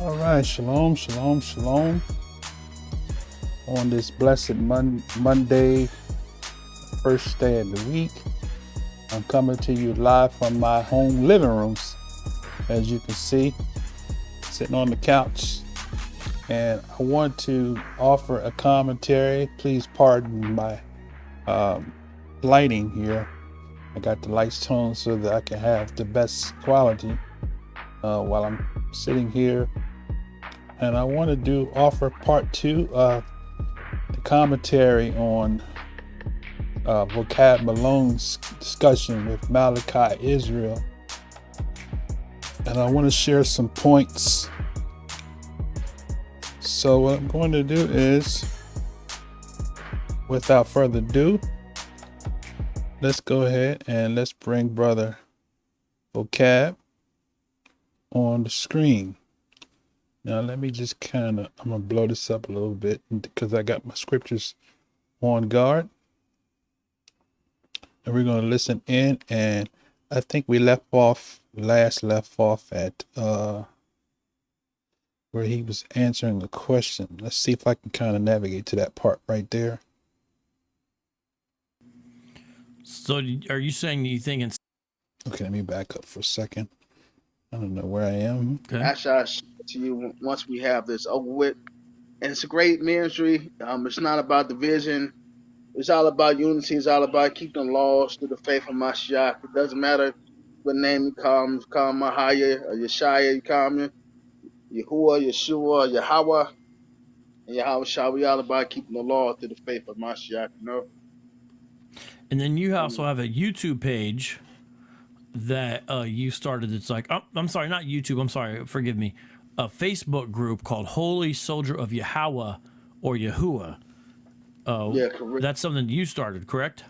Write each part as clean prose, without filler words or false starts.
All right, shalom, shalom, shalom. On this blessed Monday, first day of the week, I'm coming to you live from my home living rooms. As you can see, sitting on the couch, and I want to offer a commentary. Please pardon my lighting here. I got the lights toned so that I can have the best quality while I'm sitting here. And I want to offer part 2 of the commentary on Vocab Malone's discussion with Malachi, Israel. And I want to share some points. So what I'm going to do is, without further ado, let's go ahead and let's bring brother Vocab on the screen. Now let me just I'm gonna blow this up a little bit because I got my scriptures on guard. And we're gonna listen in, and I think we left off at where he was answering the question. Let's see if I can kind of navigate to that part right there. So are you saying you think it's okay? Let me back up for a second. I don't know where I am. Okay. Actually, I'll show it to you once we have this over with. And it's a great ministry. It's not about division. It's all about unity. It's all about keeping the laws through the faith of Mashiach. It doesn't matter what name you call him. You call him Mahaya or Yeshaya. You call him Yahuwah, Yeshua, Yahweh. And Yahweh Shah. We all about keeping the law through the faith of Mashiach, you know? And then you also have a YouTube page that you started. It's like, oh, I'm sorry, not YouTube. I'm sorry. Forgive me. A Facebook group called Holy Soldier of Yahweh or Yahuwah. Yeah, correct. That's something you started, correct?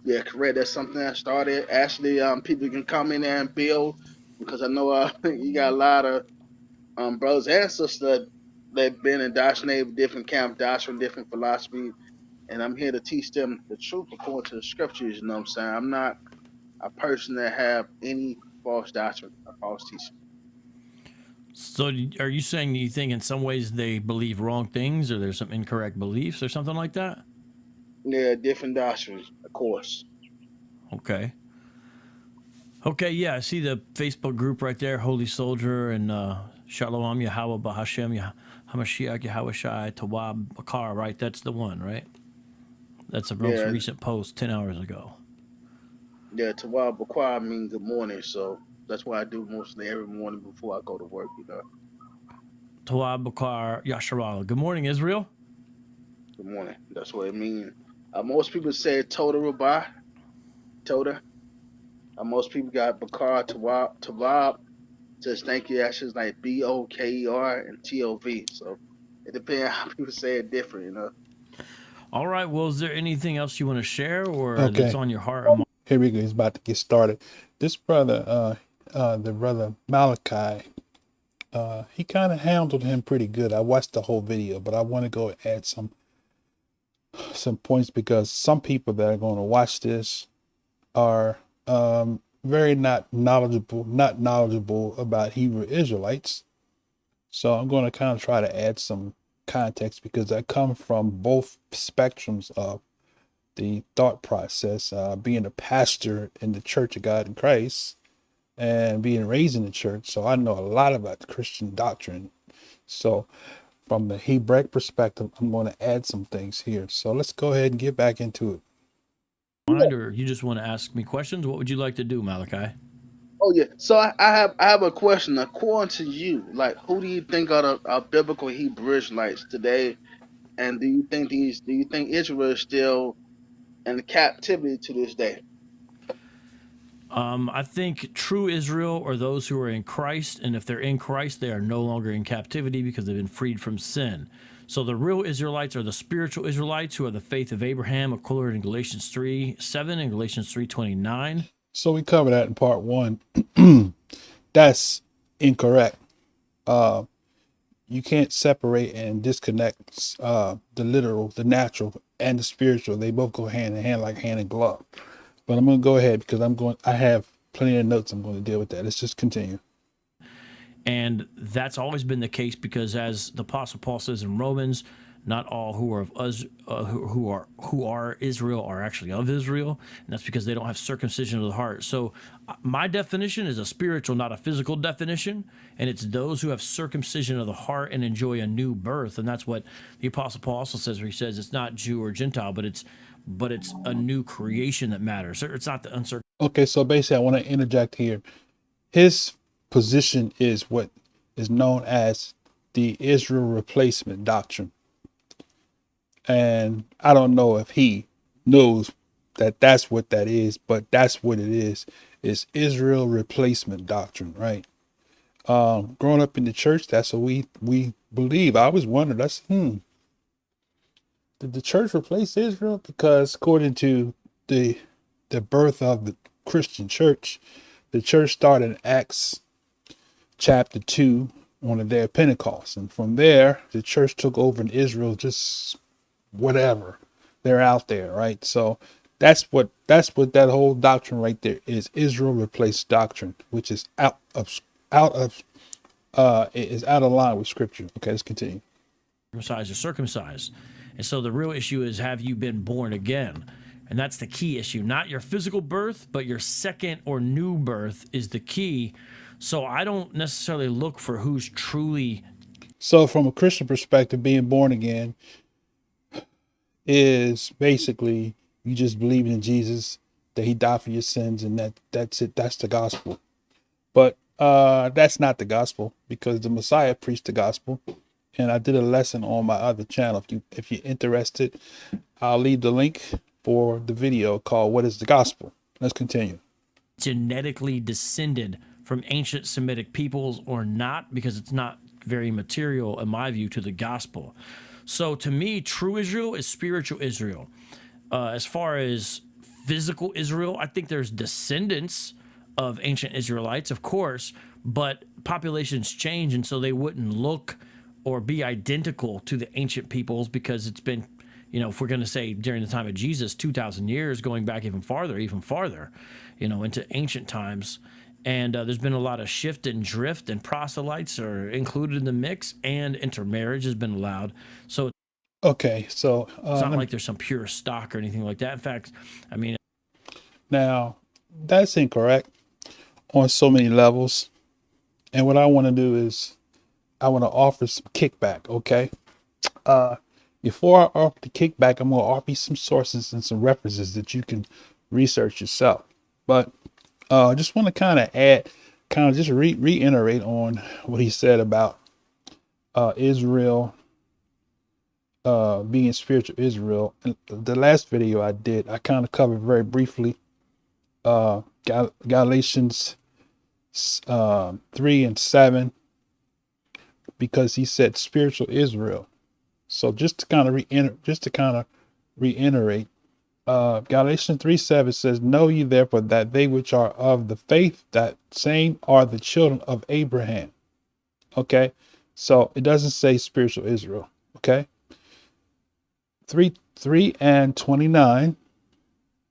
Yeah, correct. That's something I started. Actually, people can come in there and build, because I know you got a lot of brothers and sisters that've been indoctrinated with different camp doctrine, different philosophy, and I'm here to teach them the truth according to the scriptures. You know what I'm saying? I'm not a person that have any false doctrine or false teaching. So are you saying you think in some ways they believe wrong things, or there's some incorrect beliefs or something like that? Yeah, different doctrines, of course. Okay. Okay, yeah, I see the Facebook group right there, Holy Soldier and Shalom Yahweh Bahashem Hamashiach Yahweh Shai Tawab Bakar, right? That's the one, right? That's a most recent post 10 hours ago. Yeah, Tawab Bakar means good morning, so that's what I do mostly every morning before I go to work, you know. Tawab Bakar Yasharal. Good morning, Israel. Good morning. That's what it means. Most people say Toda Rabah, Toda. Most people got Bakar, Tawab. Just thank you. That's just like Boker and Tov. So it depends how people say it different, you know. All right. Well, is there anything else you want to share or Okay. that's on your heart? Here we go. He's about to get started. This brother, the brother Malachi, he kind of handled him pretty good. I watched the whole video, but I want to go and add some points, because some people that are going to watch this are very not knowledgeable about Hebrew Israelites. So I'm going to kind of try to add some context, because I come from both spectrums of the thought process, being a pastor in the Church of God in Christ and being raised in the church. So I know a lot about Christian doctrine. So from the Hebraic perspective, I'm going to add some things here. So let's go ahead and get back into it. Or you just want to ask me questions? What would you like to do, Malachi? Oh yeah. So I have a question. According to you, like, who do you think are the biblical Hebrew Israelites today? And do you think Israel is still in captivity to this day? I think true Israel are those who are in Christ, and if they're in Christ, they are no longer in captivity because they've been freed from sin. So the real Israelites are the spiritual Israelites who are the faith of Abraham, according in Galatians 3:7 and Galatians 3:29. So we covered that in part 1. That's incorrect. You can't separate and disconnect the literal, the natural, and the spiritual. They both go hand in hand, like hand and glove. But I'm going to go ahead because I have plenty of notes. I'm going to deal with that. Let's just continue. And that's always been the case because, as the Apostle Paul says in Romans, not all who are of us, who are Israel are actually of Israel, and that's because they don't have circumcision of the heart. So, my definition is a spiritual, not a physical definition, and it's those who have circumcision of the heart and enjoy a new birth, and that's what the Apostle Paul also says, where he says it's not Jew or Gentile, but it's a new creation that matters. It's not the uncircumcised. Okay, so basically, I want to interject here. His position is what is known as the Israel replacement doctrine. And I don't know if he knows that that's what that is, but that's what it is. It's Israel replacement doctrine, right? Growing up in the church, that's what we believe. I always wondered, did the church replace Israel? Because according to the birth of the Christian church, the church started in Acts chapter 2 on the day of Pentecost. And from there, the church took over in Israel, just whatever. They're out there, right? So that's what that whole doctrine right there is. Israel replaced doctrine, which is out of line with scripture. Okay, let's continue. Circumcised or circumcised. And so the real issue is, have you been born again? And that's the key issue. Not your physical birth, but your second or new birth is the key. So I don't necessarily look for who's truly. So from a Christian perspective, being born again is basically you just believing in Jesus, that he died for your sins, and that's it. That's the gospel. But that's not the gospel, because the Messiah preached the gospel. And I did a lesson on my other channel. If you're interested, I'll leave the link for the video called "What is the Gospel?" Let's continue. Genetically descended from ancient Semitic peoples or not, because it's not very material, in my view, to the gospel. So to me, true Israel is spiritual Israel. As far as physical Israel, I think there's descendants of ancient Israelites, of course, but populations change, and so they wouldn't look or be identical to the ancient peoples, because it's been, if we're going to say during the time of Jesus, 2,000 years, going back even farther, into ancient times. And there's been a lot of shift and drift, and proselytes are included in the mix, and intermarriage has been allowed. So okay, so it's not like there's some pure stock or anything like that. In fact, now that's incorrect on so many levels. And what I want to do is I want to offer some kickback, okay? Before I offer the kickback, I'm going to offer you some sources and some references that you can research yourself. But I just want to reiterate on what he said about Israel being spiritual Israel. In the last video I did, I kind of covered very briefly Galatians 3 and 7, because he said spiritual Israel. So just to kind of reiterate, Galatians 3:7 says, "Know ye therefore that they which are of the faith, that same are the children of Abraham." Okay, so it doesn't say spiritual Israel. Okay, 3 and 29,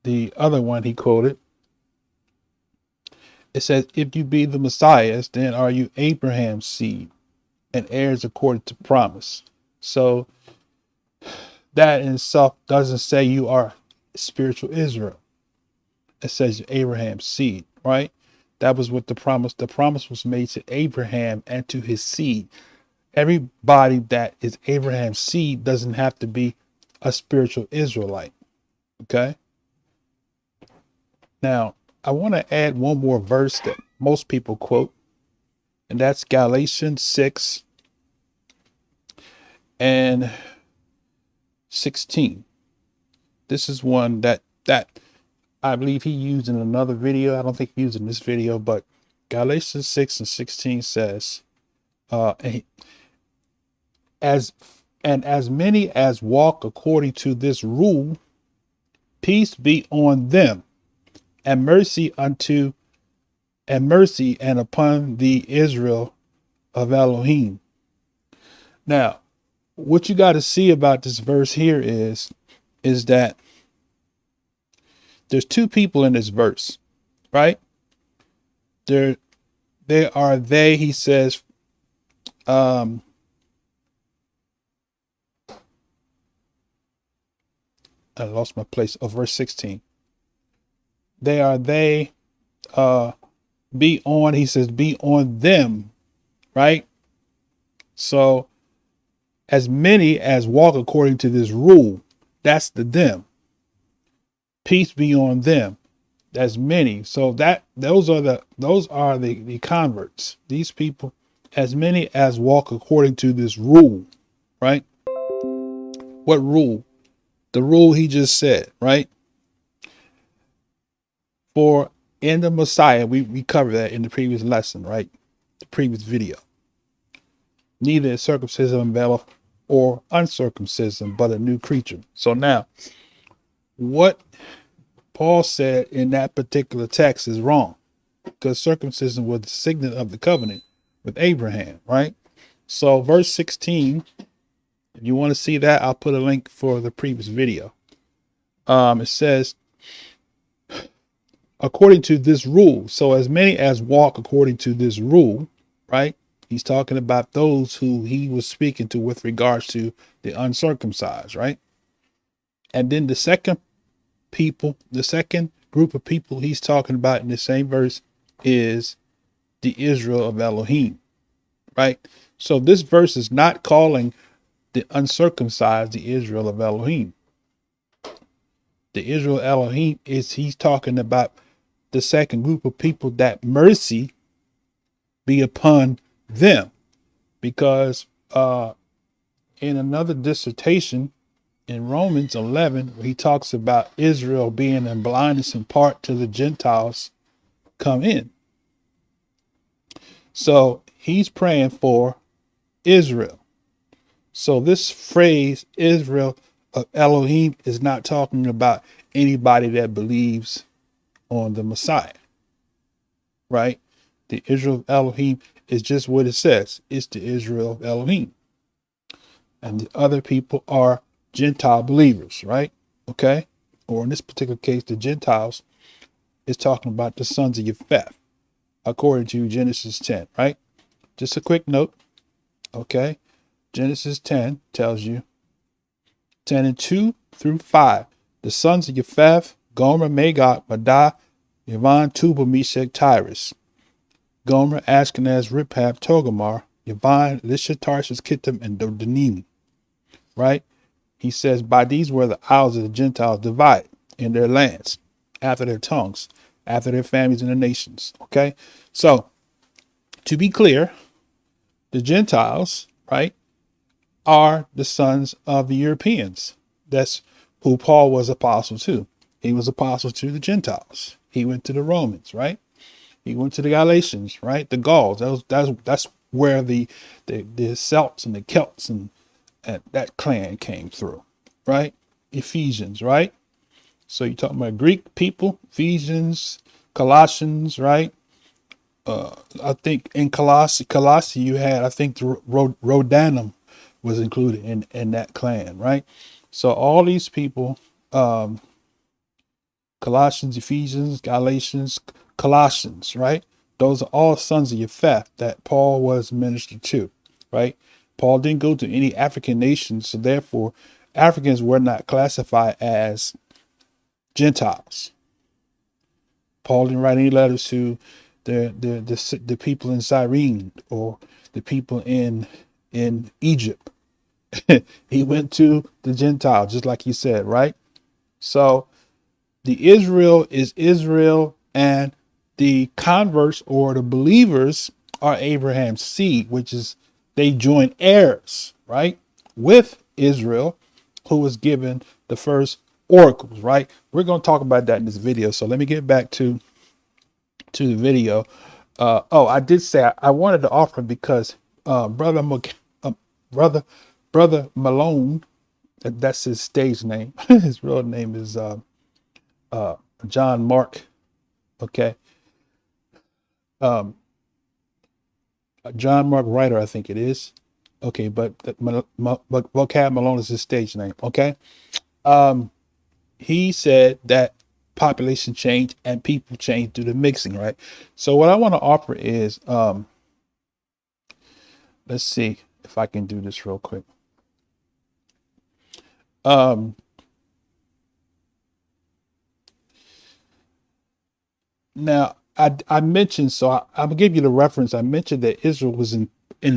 the other one he quoted, it says, "If you be the Messiah, then are you Abraham's seed and heirs according to promise." So that in itself doesn't say you are spiritual Israel. It says Abraham's seed, right? That was what the promise was made to Abraham and to his seed. Everybody that is Abraham's seed doesn't have to be a spiritual Israelite. Okay. Now, I want to add one more verse that most people quote, and that's Galatians 6 and 16. This is one that I believe he used in another video. I don't think he used in this video, but Galatians 6 and 16 says, as many as walk according to this rule, peace be on them, and mercy and upon the Israel of Elohim. Now, what you got to see about this verse here is that there's two people in this verse, right? He says, I lost my place. Oh, verse 16. They be on, he says, be on them, right? So as many as walk according to this rule, that's the them. Peace be on them. That's many. So those are the converts. These people, as many as walk according to this rule, right? What rule? The rule he just said, right? For in the Messiah, we covered that in the previous lesson, right? The previous video. Neither is circumcision available or uncircumcision, but a new creature. So now, what Paul said in that particular text is wrong, because circumcision was the signet of the covenant with Abraham, right? So verse 16, if you want to see that, I'll put a link for the previous video. It says, according to this rule. So as many as walk according to this rule, right? He's talking about those who he was speaking to with regards to the uncircumcised, right? And then the second group of people he's talking about in the same verse is the Israel of Elohim, right? So this verse is not calling the uncircumcised the Israel of Elohim. The Israel of Elohim he's talking about the second group of people, that mercy be upon them, because in another dissertation in Romans 11, where he talks about Israel being in blindness in part till the Gentiles come in. So he's praying for Israel. So this phrase, Israel of Elohim, is not talking about anybody that believes on the Messiah, right? The Israel of Elohim is just what it says. It's the Israel of Elohim. And the other people are Gentile believers, right? Okay. Or in this particular case, the Gentiles is talking about the sons of Japheth, according to Genesis 10, right? Just a quick note. Okay. Genesis 10 tells you 10 and 2 through 5. The sons of Japheth, Gomer, Magog, Madai, Yavon, Tubal, Meshach, Tyrus. Gomer, Ashkenaz, Riphab, Togarmah, Yavon, Lisha, Tarshish, Kittim, and Dodanim. Right? He says, by these were the isles of the Gentiles divided in their lands, after their tongues, after their families and their nations. Okay? So, to be clear, the Gentiles, right, are the sons of the Europeans. That's who Paul was apostle to. He was apostle to the Gentiles. He went to the Romans, right? He went to the Galatians, right? The Gauls. That's where the Celts and the Celts and that clan came through, right? Ephesians, right? So you're talking about Greek people, Ephesians, Colossians, right? I think in Colossae you had, I think the Rhodanum was included in that clan, right? So all these people, Colossians, Ephesians, Galatians, Colossians, right? Those are all sons of Japheth that Paul was ministered to, right? Paul didn't go to any African nations, so therefore Africans were not classified as Gentiles. Paul didn't write any letters to the people in Cyrene or the people in Egypt. He went to the Gentiles, just like he said, right? So the Israel is Israel, and the converts or the believers are Abraham's seed, which is they join heirs, right, with Israel, who was given the first oracles, right? We're going to talk about that in this video. So let me get back to the video. I did say I wanted to offer because brother Malone, that's his stage name. His real name is John Mark. Okay. John Mark Ryder, I think it is. Okay, but Vocab Malone is his stage name. Okay. He said that population change and people change due to mixing, right? So what I want to offer is let's see if I can do this real quick. Um, Now, I mentioned, so I'm gonna give you the reference. I mentioned that Israel was in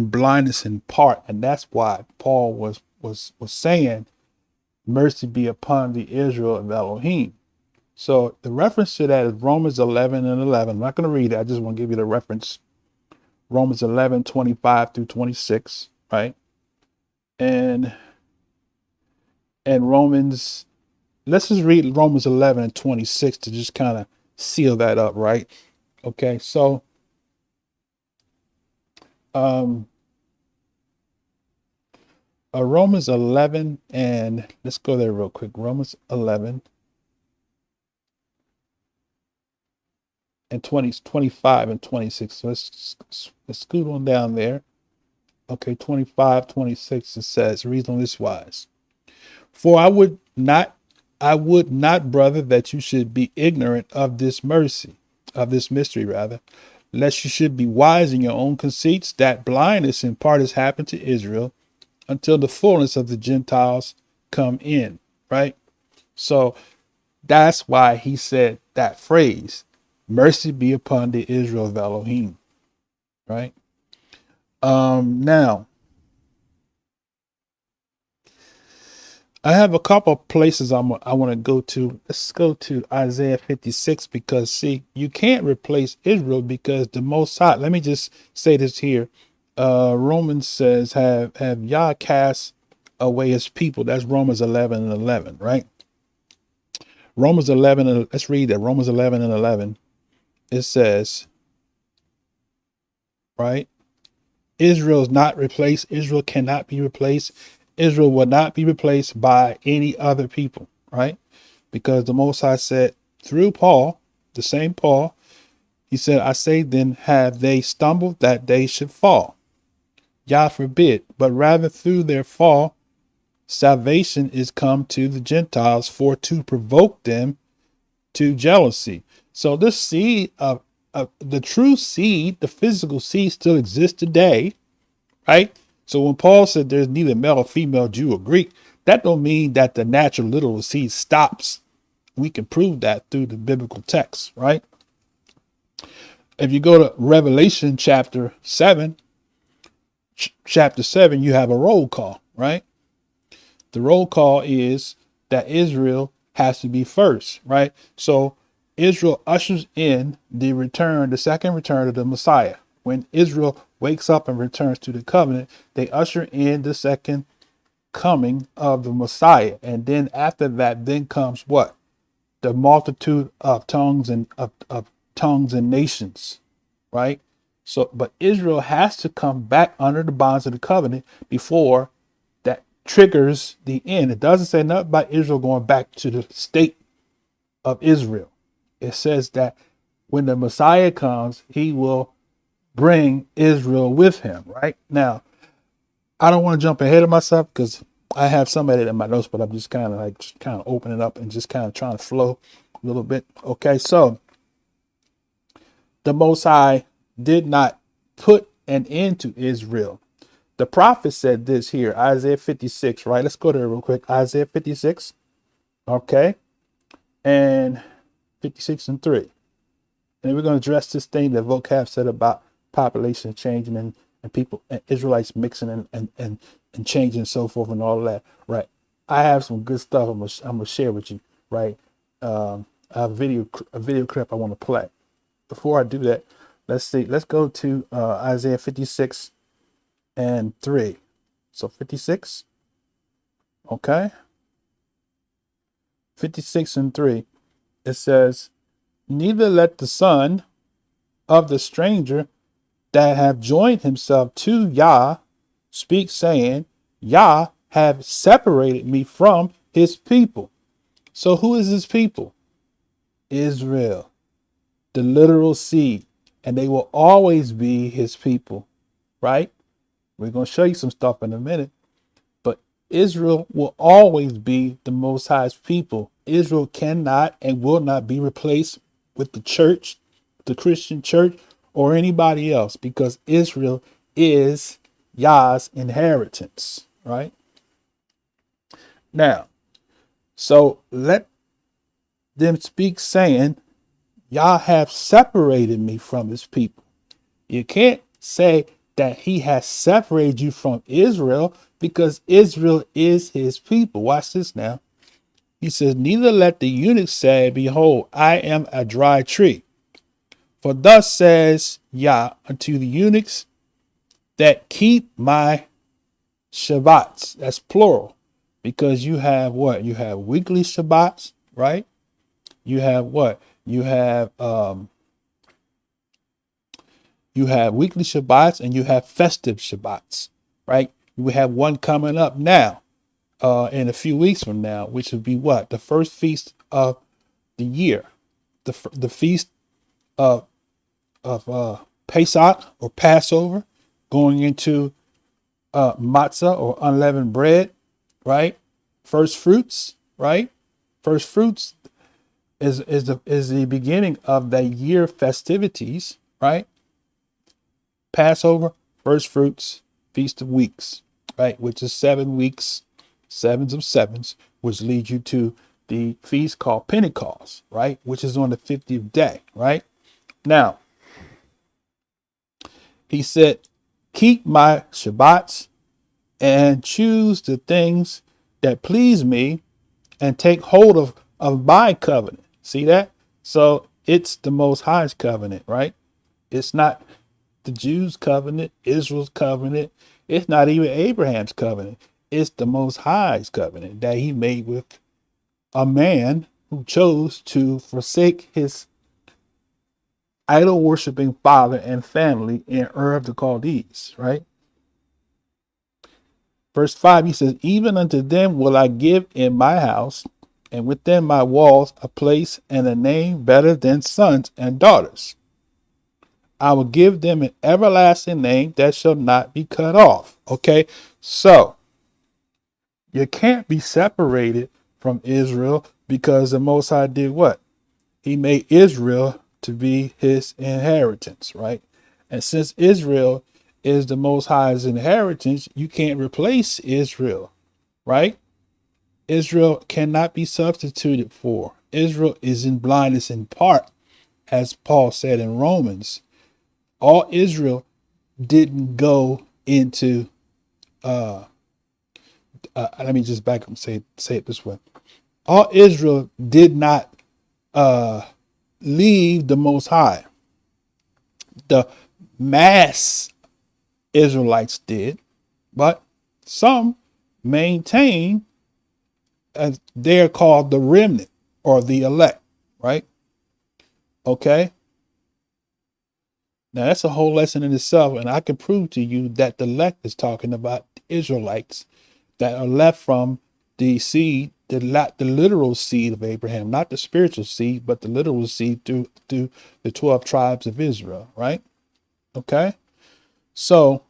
blindness in part, and that's why Paul was saying, "Mercy be upon the Israel of Elohim." So the reference to that is Romans 11 and 11. I'm not going to read it. I just want to give you the reference. Romans 11:25 through 26, right? And Romans, let's just read Romans 11 and 26 to just kind of seal that up, right? Okay, so Romans 11, and let's go there real quick. Romans 11 and 25 and 26. So let's scoot on down there. Okay, 25, 26, it says, reads on this wise. For I would not, brother, that you should be ignorant of this mystery rather, lest you should be wise in your own conceits, that blindness in part has happened to Israel until the fullness of the Gentiles come in, right? So that's why he said that phrase, mercy be upon the Israel of Elohim, right? Now, I have a couple of places I want to go to. Let's go to Isaiah 56 because, see, you can't replace Israel because the Most High, let me just say this here. Romans says, have Yah cast away his people. That's Romans 11 and 11, right? Romans 11, and let's read that. Romans 11 and 11. It says, right? Israel is not replaced. Israel cannot be replaced. Israel will not be replaced by any other people, right? Because the Most High said through Paul, the same Paul, he said, I say then, have they stumbled that they should fall? Yah forbid, but rather through their fall, salvation is come to the Gentiles for to provoke them to jealousy. So this seed of the true seed, the physical seed still exists today, right? So when Paul said there's neither male or female, Jew or Greek, that don't mean that the natural literal seed stops. We can prove that through the biblical text, right? If you go to Revelation chapter 7, you have a roll call, right? The roll call is that Israel has to be first, right? So Israel ushers in the second return of the Messiah. When Israel wakes up and returns to the covenant, they usher in the second coming of the Messiah. And then after that, then comes what? The multitude of tongues and of tongues and nations, right? So, but Israel has to come back under the bonds of the covenant before that triggers the end. It doesn't say nothing about Israel going back to the state of Israel. It says that when the Messiah comes, he will bring Israel with him, right? Now, I don't want to jump ahead of myself because I have some of it in my notes, but I'm just kind of opening up and just kind of trying to flow a little bit. Okay, so the Most High did not put an end to Israel. The prophet said this here, Isaiah 56, right? Let's go there real quick. Isaiah 56, okay, and 56 and 3. And we're going to address this thing that Vocab said about population changing and people and Israelites mixing and changing and so forth and all of that, right? I have some good stuff I'm gonna share with you, right? I have a video clip I want to play. Before I do that, let's go to Isaiah 56 and 3. So 56, okay, 56 and 3. It says, neither let the son of the stranger that have joined himself to Yah speak, saying, Yah have separated me from his people. So who is his people? Israel, the literal seed, and they will always be his people, right? We're going to show you some stuff in a minute, but Israel will always be the Most High's people. Israel cannot and will not be replaced with the church, the Christian church, or anybody else, because Israel is Yah's inheritance, right? Now, so let them speak, saying, Yah have separated me from his people. You can't say that he has separated you from Israel, because Israel is his people. Watch this now. He says, neither let the eunuch say, behold, I am a dry tree. For thus says Yah unto the eunuchs that keep my Shabbats. That's plural, because you have what? You have weekly Shabbats, right? You have what? You have weekly Shabbats, and you have festive Shabbats, right? We have one coming up now, in a few weeks from now, which would be what? The first feast of the year, the feast of Pesach, or Passover, going into matzah, or unleavened bread, right? First fruits, right? First fruits is the beginning of the year festivities, right? Passover, first fruits, feast of weeks, right? Which is 7 weeks, sevens of sevens, which leads you to the feast called Pentecost, right? Which is on the 50th day, right? Now, he said, keep my Shabbats and choose the things that please me, and take hold of my covenant. See that? So it's the Most High's covenant, right? It's not the Jews' covenant, Israel's covenant. It's not even Abraham's covenant. It's the Most High's covenant that he made with a man who chose to forsake his idol worshiping father and family in Ur of the Chaldees, right? Verse 5, he says, even unto them will I give in my house and within my walls a place and a name better than sons and daughters. I will give them an everlasting name that shall not be cut off. Okay, so you can't be separated from Israel, because the Most High did what? He made Israel to be his inheritance, right? And since Israel is the Most High's inheritance, you can't replace Israel, right? Israel cannot be substituted for. Israel is in blindness in part, as Paul said in Romans. All Israel didn't go into let me just back up and say it this way. All Israel did not leave the Most High. The mass Israelites did, but some maintain, as they're called the remnant, or the elect, right? Okay. Now that's a whole lesson in itself, and I can prove to you that the elect is talking about the Israelites that are left from the seed, the literal seed of Abraham, not the spiritual seed, but the literal seed through the 12 tribes of Israel, right? Okay. So,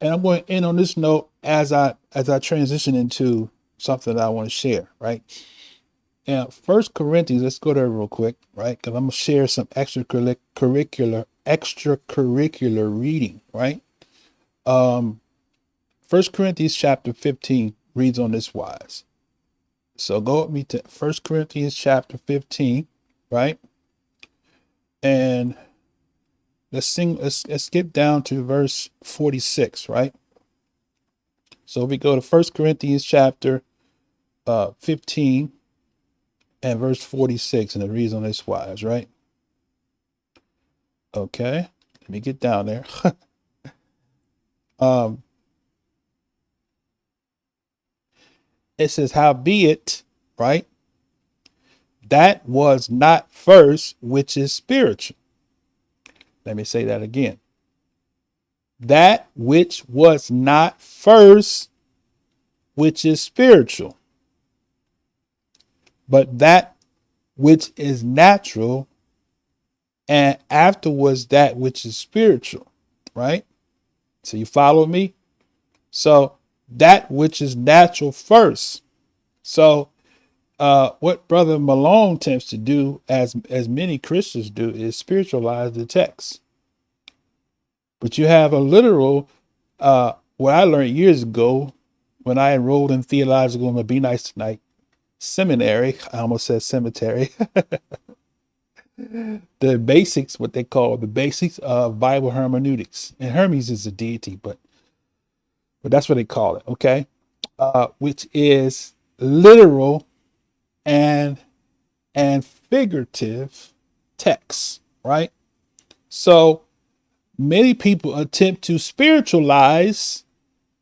and I'm going to end on this note as I transition into something that I want to share, right? Now, First Corinthians, let's go there real quick, right? Because I'm gonna share some extracurricular reading, right? 1 Corinthians chapter 15 reads on this wise. So go with me to 1 Corinthians chapter 15, right? And let's skip down to verse 46, right? So we go to 1 Corinthians chapter 15 and verse 46, and it reads on this wise, right? Okay, let me get down there. It says, howbeit, right? That was not first which is spiritual. Let me say that again. That which was not first which is spiritual, but that which is natural, and afterwards that which is spiritual, right? So you follow me? So that which is natural first. So what Brother Malone tends to do, as many Christians do, is spiritualize the text, But you have a literal, what I learned years ago when I enrolled in theological, I'm gonna be nice tonight, seminary. I almost said cemetery. The basics, what they call the basics of Bible hermeneutics. And Hermes is a deity, but that's what they call it, okay? Which is literal and figurative text, right? So many people attempt to spiritualize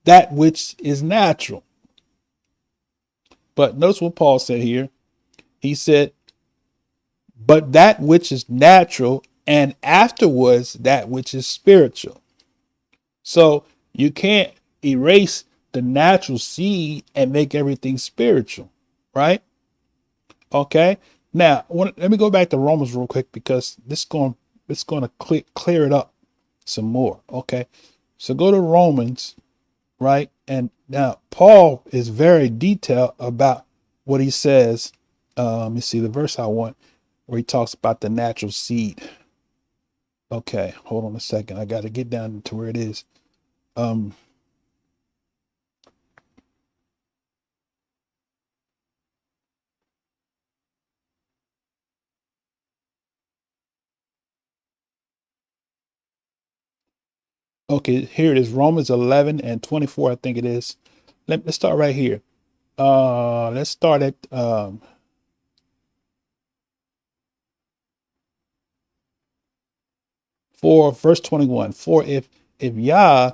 that which is natural. But notice what Paul said here. He said, but that which is natural, and afterwards that which is spiritual. So you can't erase the natural seed and make everything spiritual, right? Okay. Now, let me go back to Romans real quick, because it's going to clear it up some more. Okay. So go to Romans, right? And now Paul is very detailed about what he says. Let me see the verse I want, where he talks about the natural seed. Okay, hold on a second. I got to get down to where it is. Okay, here it is. Romans 11 and 24, I think it is. Let's start right here. Let's start at for verse 21. For if Yah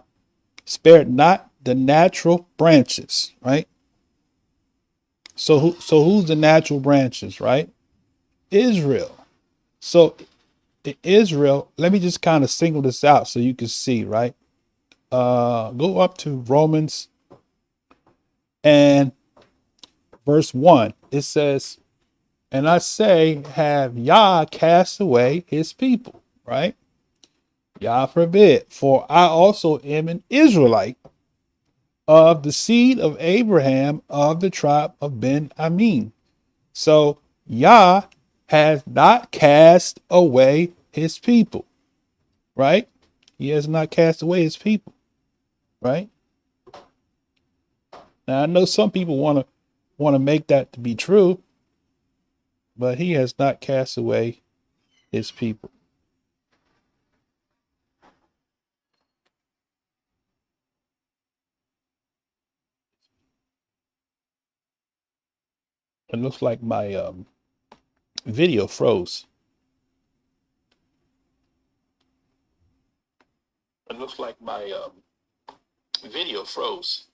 spared not the natural branches, right? So who's the natural branches, right? Israel. So Israel, let me just kind of single this out so you can see, right? Go up to Romans and verse 1. It says, and I say, have Yah cast away his people, right? Yah forbid, for I also am an Israelite of the seed of Abraham of the tribe of Ben Amin. So Yah has not cast away his people, right? He has not cast away his people, right? Now I know some people want to make that to be true, but he has not cast away his people. It looks like my video froze. It looks like my video froze.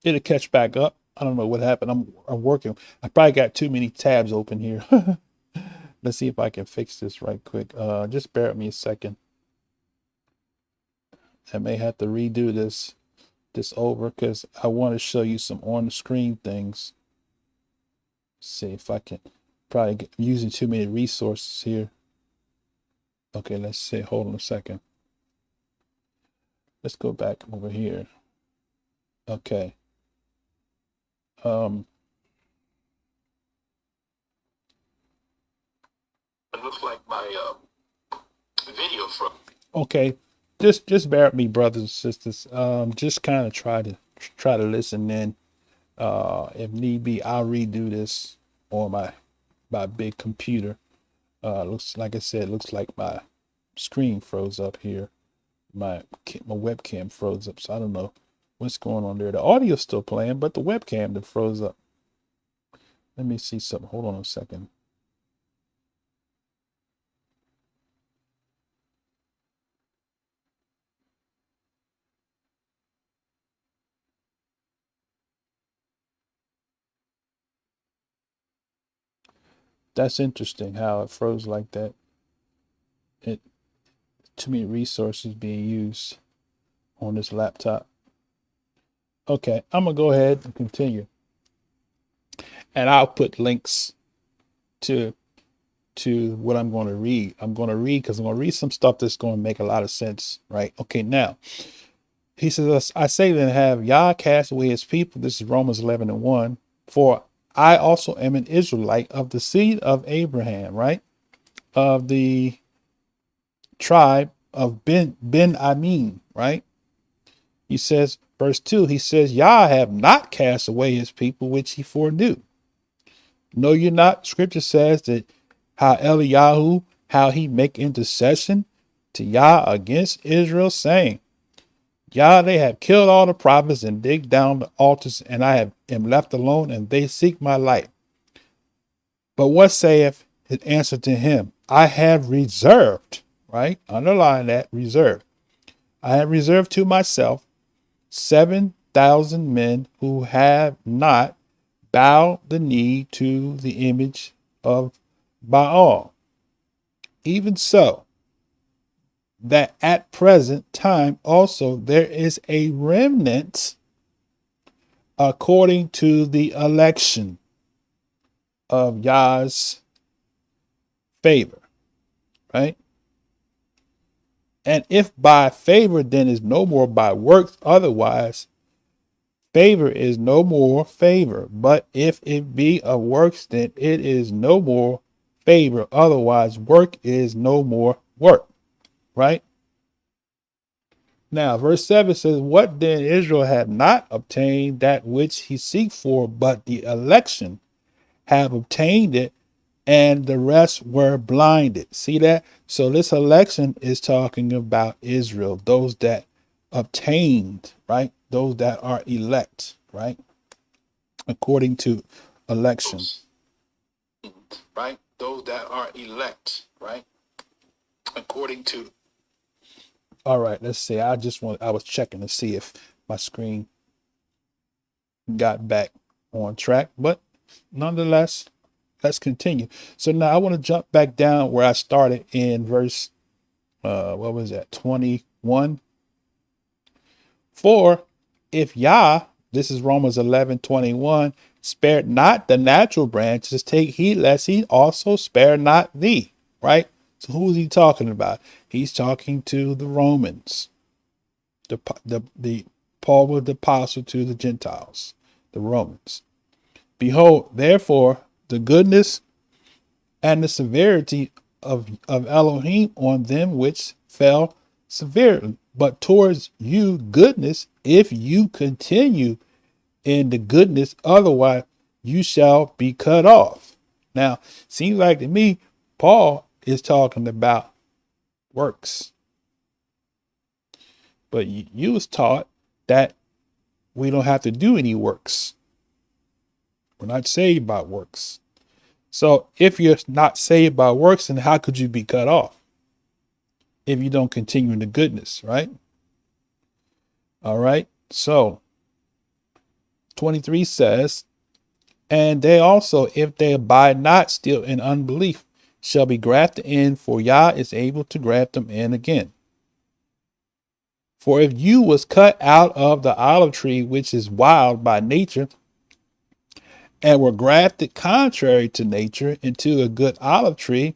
It'll catch back up. I don't know what happened. I'm working. I probably got too many tabs open here. Let's see if I can fix this right quick. Just bear with me a second. I may have to redo this over, because I want to show you some on the screen things. See if I can. Probably using too many resources here. Okay, let's see. Hold on a second. Let's go back over here. Okay. It looks like my video from. Okay, just bear with me, brothers and sisters. Just kind of try to listen in. If need be, I'll redo this on my big computer. Looks like I said, looks like my screen froze up here. My webcam froze up, so I don't know what's going on there. The audio's still playing, but the webcam that froze up. Let me see something. Hold on a second. That's interesting how it froze like that. Too many resources being used on this laptop. Okay, I'm gonna go ahead and continue, and I'll put links to what I'm going to read. I'm going to read because I'm going to read some stuff that's going to make a lot of sense, right? Okay, now he says, I say then, have Yah cast away his people. This is Romans 11 and 1. For I also am an Israelite of the seed of Abraham, right? Of the tribe of Ben Amin, right? He says, verse 2, he says, Yah have not cast away his people which he foreknew. Know you not, scripture says that how Eliyahu, how he make intercession to Yah against Israel, saying, Yah, they have killed all the prophets and digged down the altars, and I am left alone, and they seek my life. But what saith his answer to him? I have reserved, right? Underline that, reserved. I have reserved to myself 7,000 men who have not bowed the knee to the image of Baal. Even so, that at present time also there is a remnant according to the election of Yah's favor, right? And if by favor, then is no more by works, otherwise favor is no more favor. But if it be of works, then it is no more favor, otherwise work is no more work, right? Now, verse 7 says, what then Israel had not obtained that which he seek for, but the election have obtained it, and the rest were blinded. See that? So this election is talking about Israel, those that obtained, right? Those that are elect, right? According to election, right? Those that are elect, right? According to. All right, let's see. I was checking to see if my screen got back on track, but nonetheless, let's continue. So now I want to jump back down where I started in verse, what was that, 21? For if Yah, this is Romans 11:21, spared not the natural branches, take heed lest he also spare not thee, right? So who is he talking about? He's talking to the Romans. The Paul was the apostle to the Gentiles, the Romans. Behold, therefore, the goodness and the severity of Elohim on them which fell severely, but towards you goodness, if you continue in the goodness, otherwise you shall be cut off. Now, seems like to me, Paul is talking about works. But you was taught that we don't have to do any works. We're not saved by works. So if you're not saved by works, then how could you be cut off? If you don't continue in the goodness, right? All right. So 23 says, and they also, if they abide not still in unbelief, shall be grafted in, for Yah is able to graft them in again. For if you was cut out of the olive tree, which is wild by nature, and were grafted contrary to nature into a good olive tree,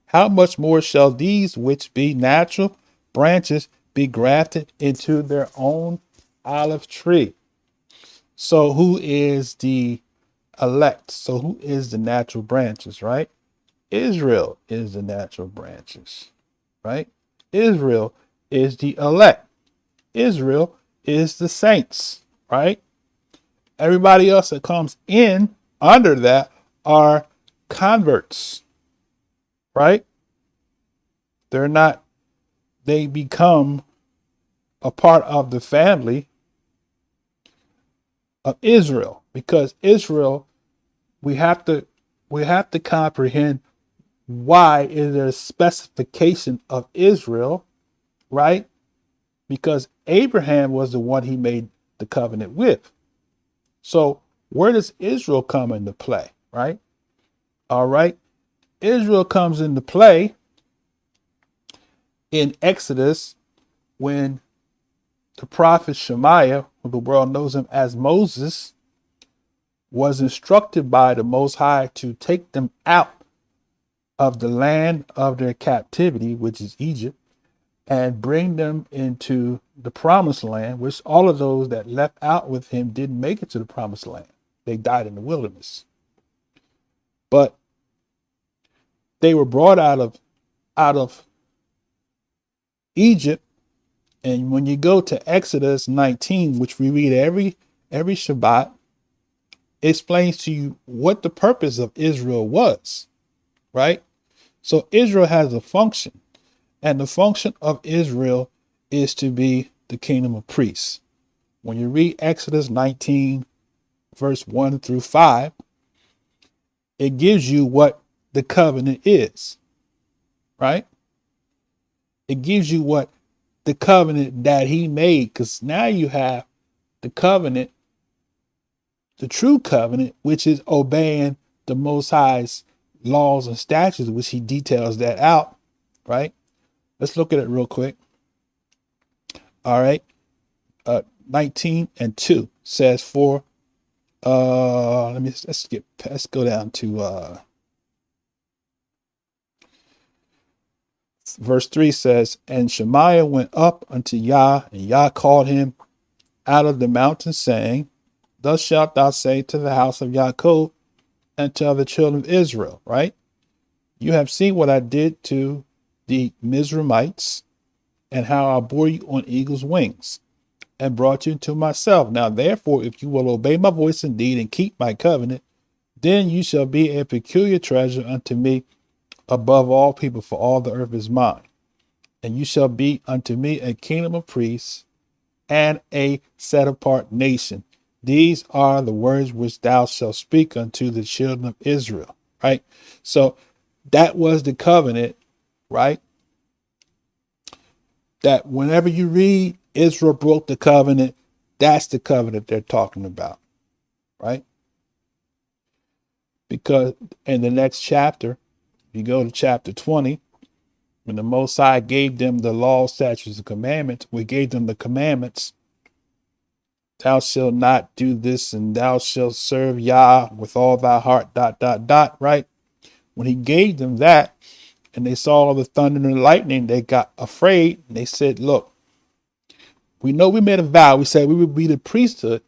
how much more shall these which be natural branches be grafted into their own olive tree? So who is the elect? So who is the natural branches, right? Israel is the natural branches, right? Israel is the elect. Israel is the saints, right? Everybody else that comes in under that are converts, right? They're not, they become a part of the family of Israel, because Israel, we have to comprehend why is there a specification of Israel, right? Because Abraham was the one he made the covenant with. So where does Israel come into play, right? All right. Israel comes into play in Exodus when the prophet Shemaiah, who the world knows him as Moses, was instructed by the Most High to take them out of the land of their captivity, which is Egypt, and bring them into the promised land, which all of those that left out with him didn't make it to the promised land. They died in the wilderness. But they were brought out of Egypt. And when you go to Exodus 19, which we read every Shabbat, it explains to you what the purpose of Israel was, right? So Israel has a function, and the function of Israel is to be the kingdom of priests. When you read Exodus 19, verse 1 through 5, it gives you what the covenant is, right? It gives you what the covenant that he made, because now you have the covenant, the true covenant, which is obeying the Most High's laws and statutes, which he details that out, right? Let's look at it real quick. All right. 19 and 2 says for let's go down to verse 3 says, and Shemaiah went up unto Yah, and Yah called him out of the mountain, saying, thus shalt thou say to the house of Yaakov and to the children of Israel, right? You have seen what I did to the Mizraimites, and how I bore you on eagle's wings, and brought you to myself. Now, therefore, if you will obey my voice indeed and keep my covenant, then you shall be a peculiar treasure unto me above all people, for all the earth is mine. And you shall be unto me a kingdom of priests and a set apart nation. These are the words which thou shalt speak unto the children of Israel, right? So that was the covenant, right? That whenever you read Israel broke the covenant, that's the covenant they're talking about, right? Because in the next chapter, you go to chapter 20, when the Most High gave them the law, statutes, and commandments, we gave them the commandments. Thou shalt not do this, and thou shalt serve Yah with all thy heart, ... right? When he gave them that, and they saw the thunder and lightning, they got afraid, and they said, look, we know we made a vow. We said we would be the priesthood,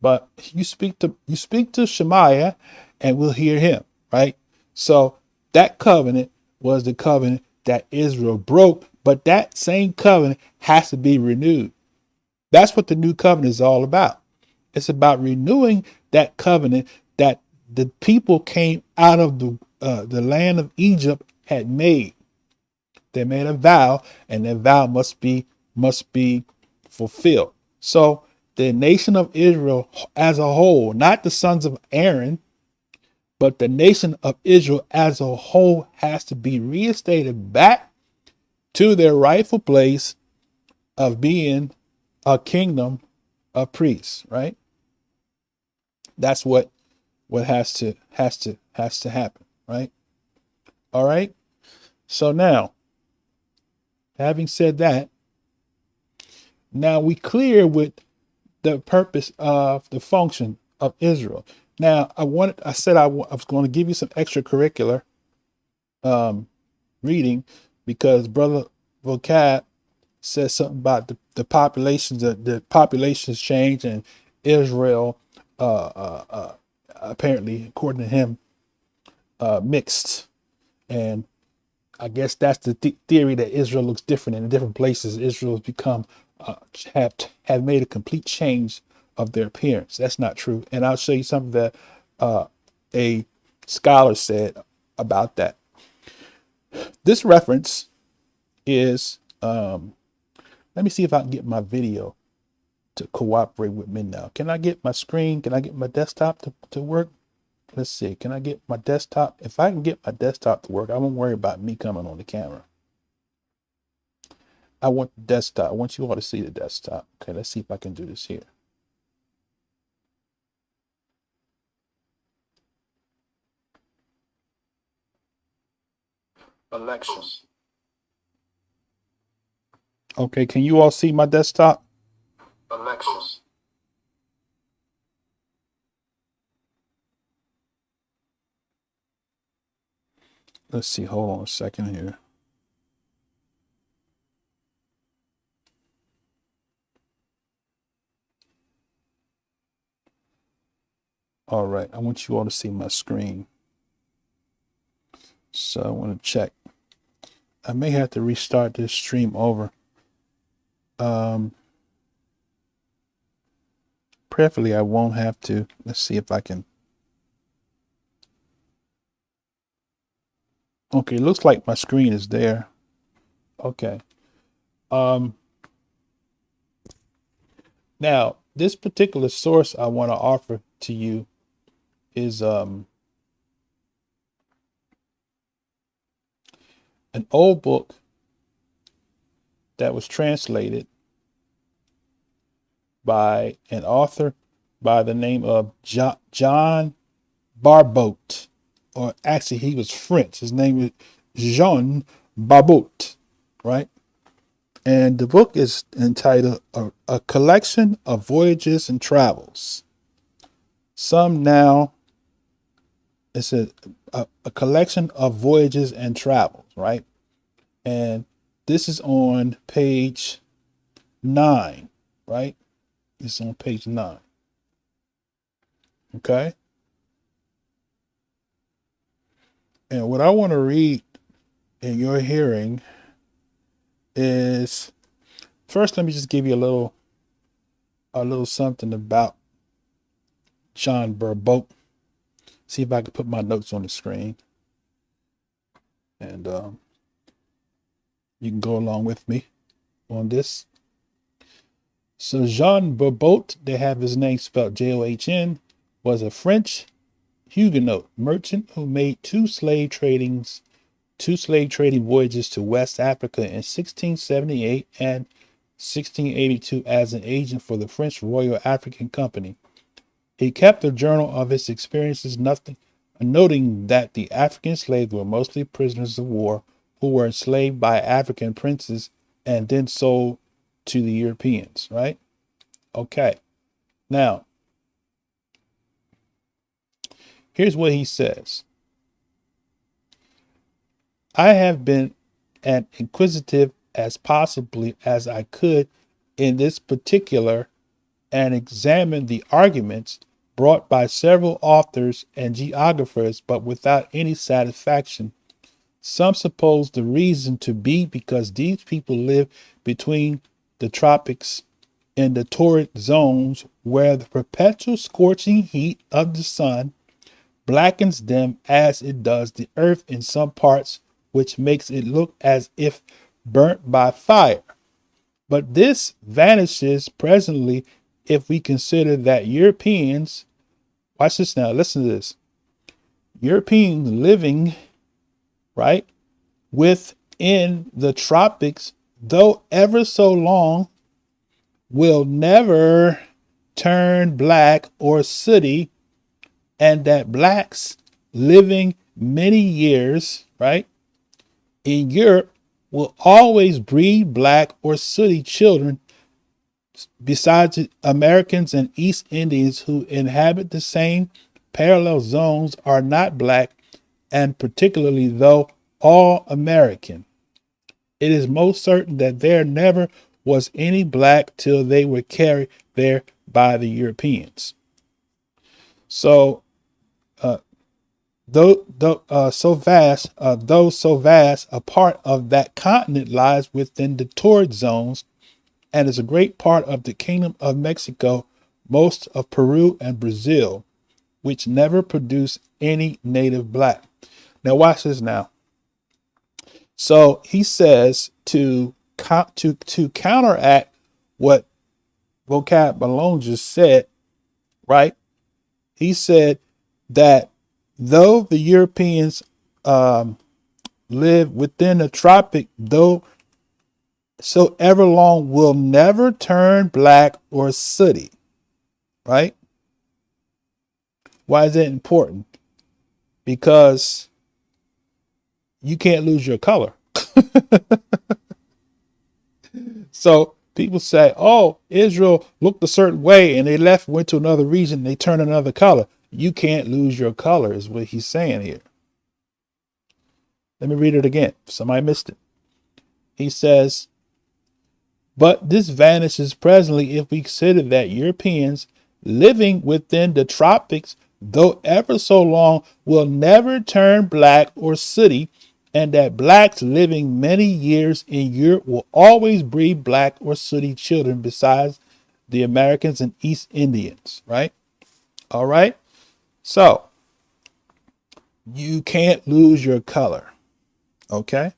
but you speak to Shemaiah, and we'll hear him, right? So that covenant was the covenant that Israel broke, but that same covenant has to be renewed. That's what the new covenant is all about. It's about renewing that covenant that the people came out of the land of Egypt had made. They made a vow, and that vow must be fulfilled. So the nation of Israel as a whole, not the sons of Aaron, but the nation of Israel as a whole, has to be reinstated back to their rightful place of being a kingdom of priests, right? That's what has to happen, right? All right. So now, having said that, now we clear with the purpose of the function of Israel. Now, I said I was going to give you some extracurricular reading, because Brother Vocab says something about the populations change, and Israel apparently, according to him, mixed. And I guess that's the theory, that Israel looks different in different places. Israel has become have made a complete change of their appearance. That's not true. And I'll show you something that a scholar said about that. This reference is, let me see if I can get my video to cooperate with me now. Can I get my screen? Can I get my desktop to work? Let's see. Can I get my desktop? If I can get my desktop to work, I won't worry about me coming on the camera. I want the desktop. I want you all to see the desktop. Okay, let's see if I can do this here. Elections. Okay, can you all see my desktop? Elections. Let's see, hold on a second here. All right, I want you all to see my screen. So I want to check. I may have to restart this stream over. Preferably I won't have to. Let's see if I can. Okay, looks like my screen is there. Okay. Now this particular source I want to offer to you is an old book that was translated by an author by the name of John Barbot, or actually he was French. His name is Jean Barbot, right? And the book is entitled A Collection of Voyages and Travels. Some now, it's a collection of voyages and travels, right? And this is on page 9, right? It's on page 9. Okay. And what I want to read in your hearing is, first, let me just give you a little something about John Barbot. See if I can put my notes on the screen. And you can go along with me on this. So Jean Barbot, they have his name spelled John, was a French Huguenot merchant who made two slave trading voyages to West Africa in 1678 and 1682 as an agent for the French Royal African Company. He kept a journal of his experiences, noting that the African slaves were mostly prisoners of war who were enslaved by African princes and then sold to the Europeans, right? Okay. Now, here's what he says. I have been as inquisitive as possibly as I could in this particular and examined the arguments brought by several authors and geographers, but without any satisfaction. Some suppose the reason to be because these people live between the tropics in the torrid zones where the perpetual scorching heat of the sun blackens them as it does the earth in some parts, which makes it look as if burnt by fire. But this vanishes presently if we consider that Europeans, watch this now, listen to this, Europeans living, right, within the tropics, though ever so long, will never turn black or sooty, and that blacks living many years, right, in Europe will always breed black or sooty children, besides Americans and East Indians who inhabit the same parallel zones are not black, and particularly though all American. It is most certain that there never was any black till they were carried there by the Europeans. So, though so vast a part of that continent lies within the torrid zones, and is a great part of the Kingdom of Mexico, most of Peru and Brazil, which never produce any native black. Now watch this now. So he says to counteract what Vocab Malone just said, right? He said that though the Europeans live within the tropic, though so ever long, will never turn black or sooty, right? Why is that important? Because you can't lose your color. So people say, oh, Israel looked a certain way and they went to another region, they turned another color. You can't lose your color is what he's saying here. Let me read it again. Somebody missed it. He says, but this vanishes presently if we consider that Europeans living within the tropics, though ever so long, will never turn black or sooty, and that blacks living many years in Europe will always breed black or sooty children besides the Americans and East Indians, right? All right. So you can't lose your color. Okay.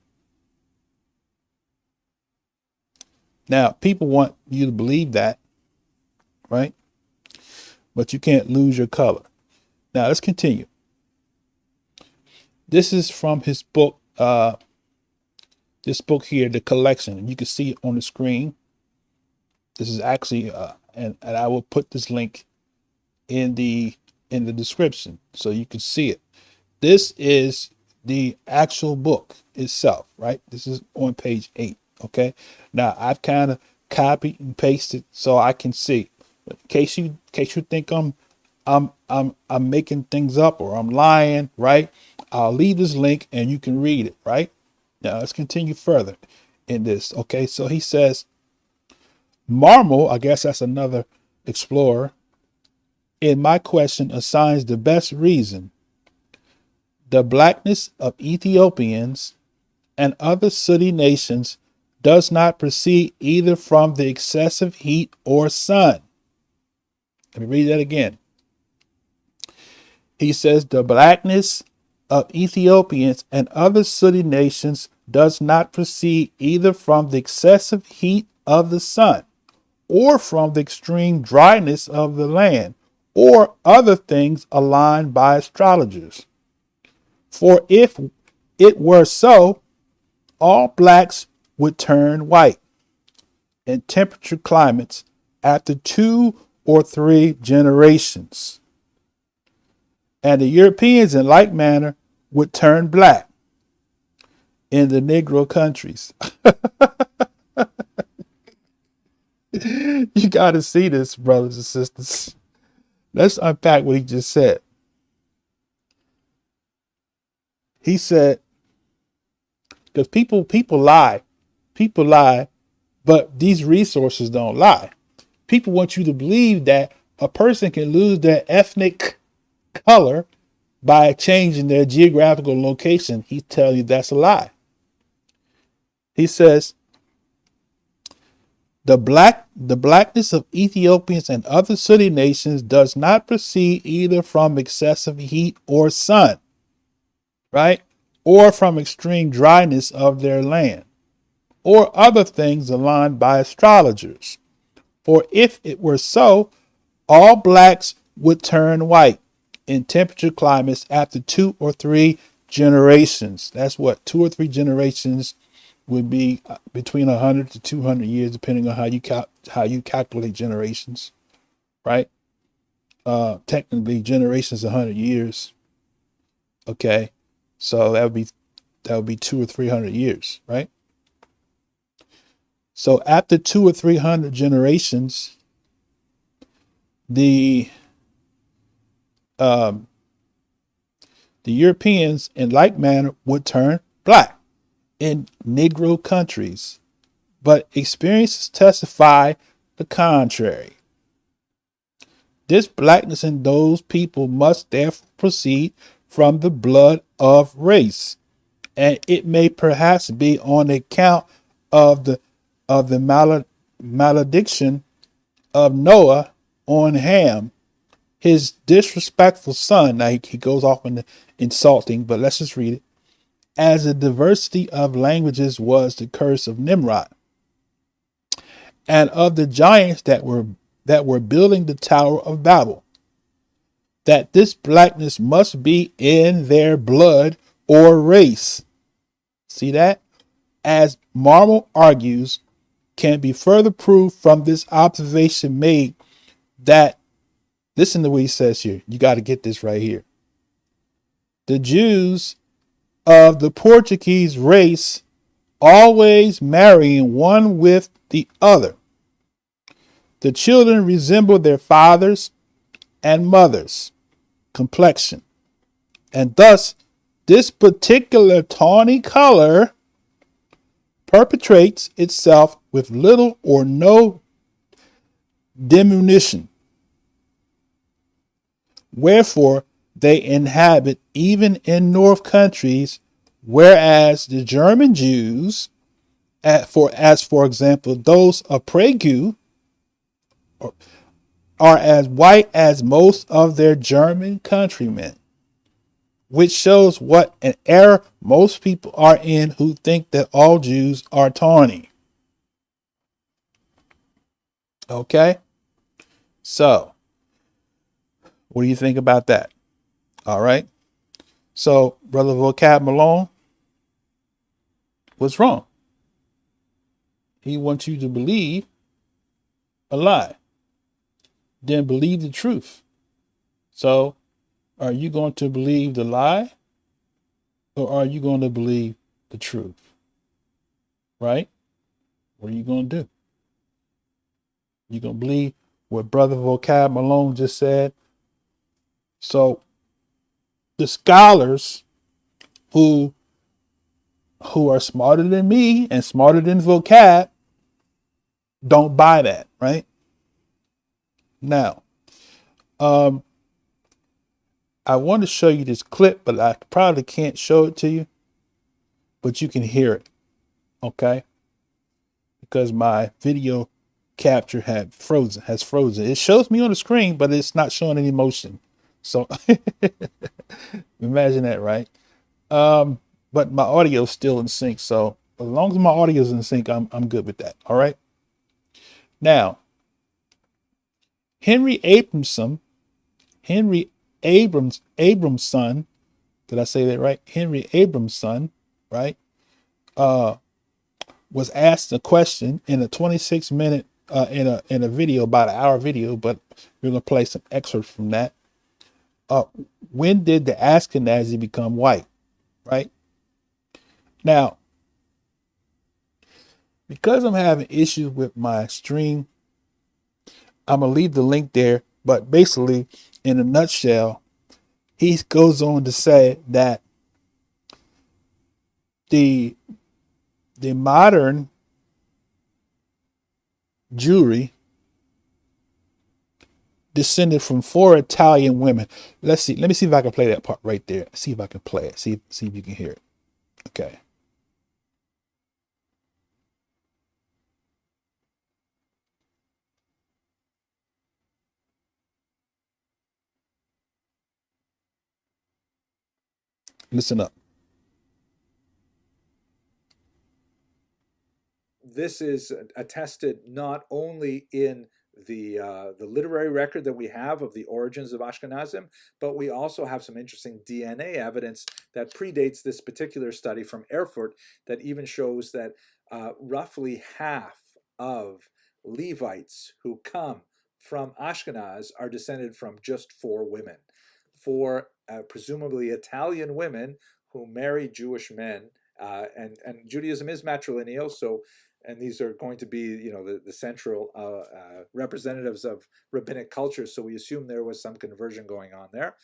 Now, people want you to believe that, right? But you can't lose your color. Now, let's continue. This is from his book, this book here, The Collection. You can see it on the screen. This is actually, and I will put this link in the description so you can see it. This is the actual book itself, right? This is on page 8. Okay. Now I've kind of copied and pasted so I can see. But in case you think I'm making things up or I'm lying, right? I'll leave this link and you can read it, right? Now let's continue further in this. Okay, so he says, Marmol, I guess that's another explorer, in my question assigns the best reason. The blackness of Ethiopians and other sooty nations does not proceed either from the excessive heat or sun. Let me read that again. He says the blackness of Ethiopians and other sooty nations does not proceed either from the excessive heat of the sun or from the extreme dryness of the land or other things aligned by astrologers. For if it were so, all blacks would turn white in temperature climates after 2 or 3 generations. And the Europeans in like manner would turn black in the Negro countries. You got to see this, brothers and sisters. Let's unpack what he just said. He said, because people lie, but these resources don't lie. People want you to believe that a person can lose their ethnic color by changing their geographical location. He tells you that's a lie. He says, the blackness of Ethiopians and other sooty nations does not proceed either from excessive heat or sun, right? Or from extreme dryness of their land, or other things aligned by astrologers. For if it were so, all blacks would turn white in temperature climates after 2 or 3 generations. That's what 2 or 3 generations would be, between 100 to 200 years, depending on how you calculate generations, right? Technically, generations 100 years. Okay, so that would be 200 or 300 years, right? So after 200 or 300 generations, the Europeans in like manner would turn black in Negro countries, but experiences testify the contrary. This blackness in those people must therefore proceed from the blood of race, and it may perhaps be on account of the malediction of Noah on Ham, his disrespectful son. Now he goes off into insulting, but let's just read it. As the diversity of languages was the curse of Nimrod, and of the giants that were building the Tower of Babel, that this blackness must be in their blood or race. See that? As Marmol argues, can be further proved from this observation made that, listen to what he says here. You got to get this right here. The Jews of the Portuguese race always marrying one with the other. The children resemble their fathers and mothers' complexion, and thus this particular tawny color perpetrates itself with little or no diminution. Wherefore they inhabit, even in north countries, whereas the German Jews, for example, those of Prague, are as white as most of their German countrymen, which shows what an error most people are in who think that all Jews are tawny. Okay? So, what do you think about that? All right. So, Brother Vocab Malone was wrong. He wants you to believe a lie, then believe the truth. So, are you going to believe the lie, or are you going to believe the truth? Right? What are you going to do? You going to believe what Brother Vocab Malone just said? So, the scholars who are smarter than me and smarter than Vocab don't buy that, right? Now, I want to show you this clip, but I probably can't show it to you, but you can hear it, okay? Because my video capture has frozen. It shows me on the screen, but it's not showing any motion. So imagine that, right? But my audio is still in sync. So as long as my audio is in sync, I'm good with that. All right. Now, Henry Abramson, did I say that right? Henry Abramson, right? Was asked a question in a 26-minute in a video, about an hour video, but we're gonna play some excerpts from that. When did the Ashkenazi become white? Right? Now, because I'm having issues with my stream, I'm gonna leave the link there. But basically, in a nutshell, he goes on to say that the modern Jewry descended from 4 Italian women. Let's see. Let me see if I can play that part right there. See if I can play it. See if you can hear it. Okay. Listen up. This is attested not only in the literary record that we have of the origins of Ashkenazim, but we also have some interesting DNA evidence that predates this particular study from Erfurt that even shows that roughly half of Levites who come from Ashkenaz are descended from just 4 women, 4 presumably Italian women who marry Jewish men. And Judaism is matrilineal, so, and these are going to be, you know, the central representatives of rabbinic culture. So we assume there was some conversion going on there.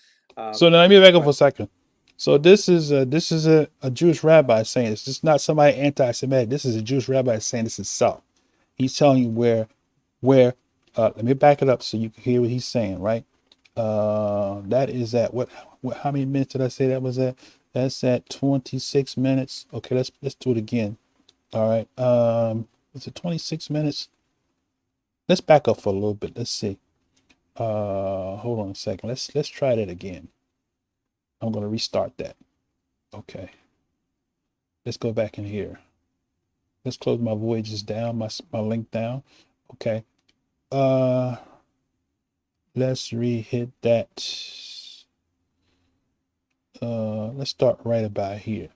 So now let me back up for a second. So this is a Jewish rabbi saying this. This is not somebody anti-Semitic. This is a Jewish rabbi saying this himself. He's telling you where. Let me back it up so you can hear what he's saying. Right. That is at what? How many minutes did I say that was at? That's at 26 minutes. Okay, let's do it again. All right. Is it 26 minutes? Let's back up for a little bit. Let's see. Hold on a second. Let's try that again. I'm gonna restart that. Okay. Let's go back in here. Let's close my Voyages down, my link down. Okay. Let's re-hit that. Let's start right about here.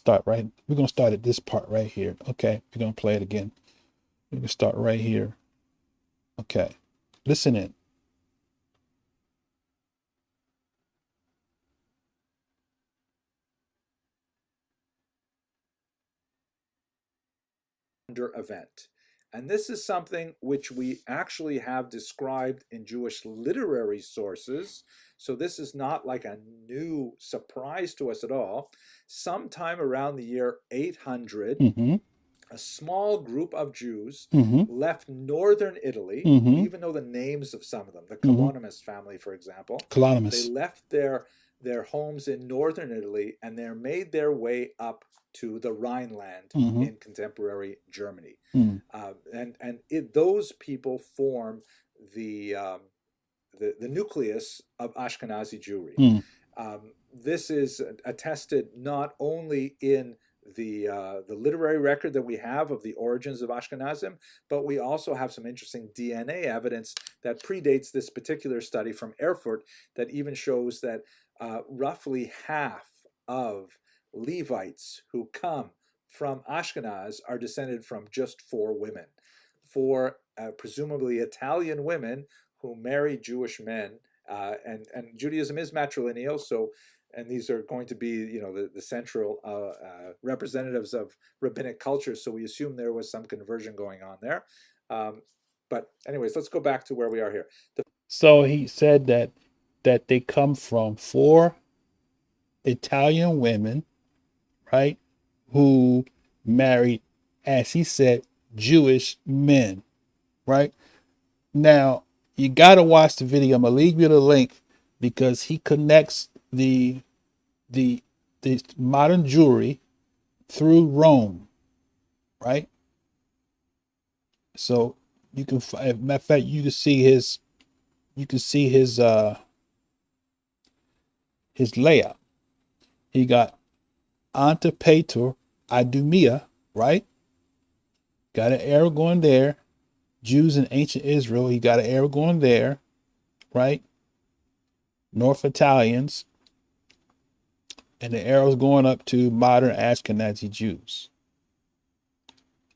We're gonna start at this part right here. Okay, we're gonna play it again. We're gonna start right here. Okay, listen in. Event. And this is something which we actually have described in Jewish literary sources. So this is not like a new surprise to us at all. Sometime around the year 800, a small group of Jews left northern Italy. We even know the names of some of them. The Colonimus family, for example. Colonimus. They left their their homes in northern Italy, and they're made their way up to the Rhineland Mm-hmm. in contemporary Germany. Mm. Those people form the nucleus of Ashkenazi Jewry. Mm. This is attested not only in the literary record that we have of the origins of Ashkenazim, but we also have some interesting DNA evidence that predates this particular study from Erfurt that even shows that roughly half of Levites who come from Ashkenaz are descended from just 4 women, 4 presumably Italian women who marry Jewish men, and Judaism is matrilineal, so. And these are going to be, you know, the central representatives of rabbinic culture. So we assume there was some conversion going on there. But anyways, let's go back to where we are here. So he said that they come from 4 Italian women, right, who married, as he said, Jewish men, right? Now, you got to watch the video. I'm going to leave you the link because he connects the modern Jewry through Rome, right? So you can, matter of fact, you can see his layout. He got Ante Pater Idumea, right? Got an arrow going there. Jews in ancient Israel, he got an arrow going there, right? North Italians, and the arrow's going up to modern Ashkenazi Jews.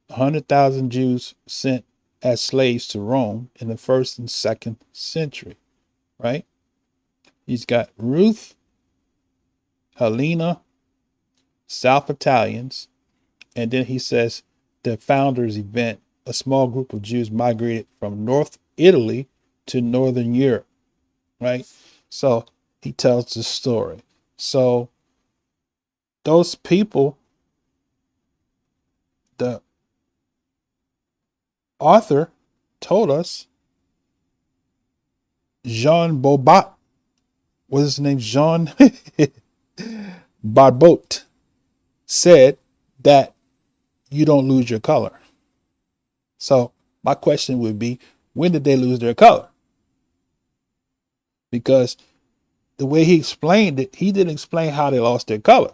100,000 Jews sent as slaves to Rome in the 1st and 2nd century, right? He's got Ruth, Helena, South Italians, and then he says the founders event, a small group of Jews migrated from North Italy to Northern Europe, right? So he tells the story. So those people, the author told us, Jean Barbot, what is his name? Jean Barbot said that you don't lose your color. So my question would be, when did they lose their color? Because the way he explained it, he didn't explain how they lost their color.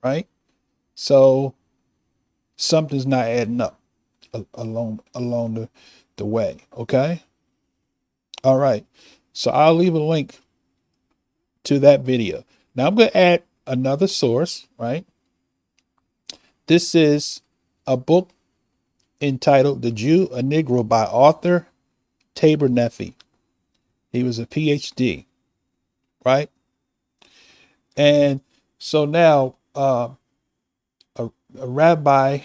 Right? So something's not adding up along the way. Okay? All right. So I'll leave a link to that video. Now I'm going to add another source, right? This is a book entitled The Jew A Negro by author Tabor Nephi. He was a PhD, right? And so now a rabbi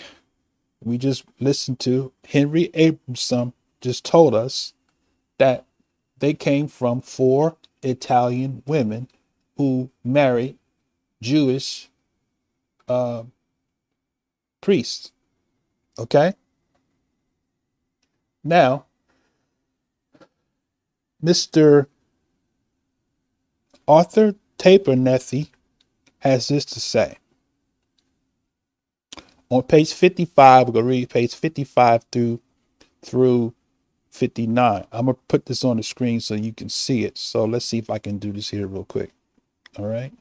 we just listened to, Henry Abramson, just told us that they came from 4 Italian women who married Jewish priests. Okay? Now, Mr. Arthur Tabor Nephi has this to say. On page 55, we're going to read page 55 through 59. I'm going to put this on the screen so you can see it. So let's see if I can do this here real quick. All right.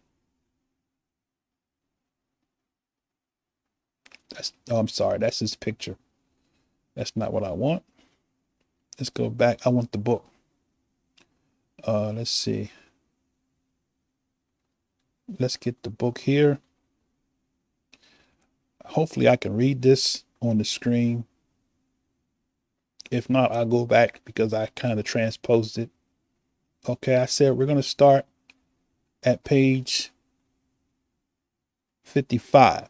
I'm sorry. That's his picture. That's not what I want. Let's go back. I want the book. Let's see. Let's get the book here. Hopefully I can read this on the screen. If not, I'll go back because I kind of transposed it. Okay, I said we're going to start at page 55.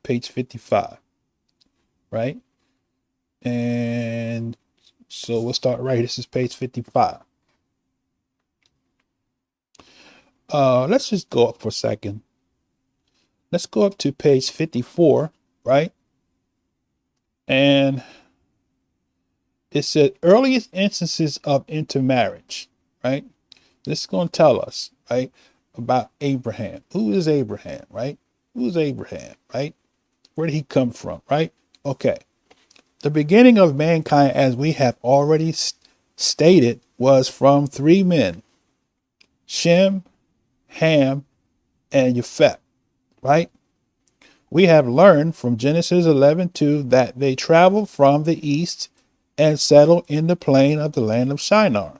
Page 55. Right? And so we'll start right here. This is page 55. Let's just go up for a second. Let's go up to page 54, right? And it said earliest instances of intermarriage, right? This is going to tell us, right, about Abraham. Who is Abraham, right? Who's Abraham, right? Where did he come from, right? Okay. The beginning of mankind, as we have already stated, was from three men, Shem, Ham, and Japheth, right? We have learned from Genesis 11:2 that they traveled from the east and settled in the plain of the land of Shinar.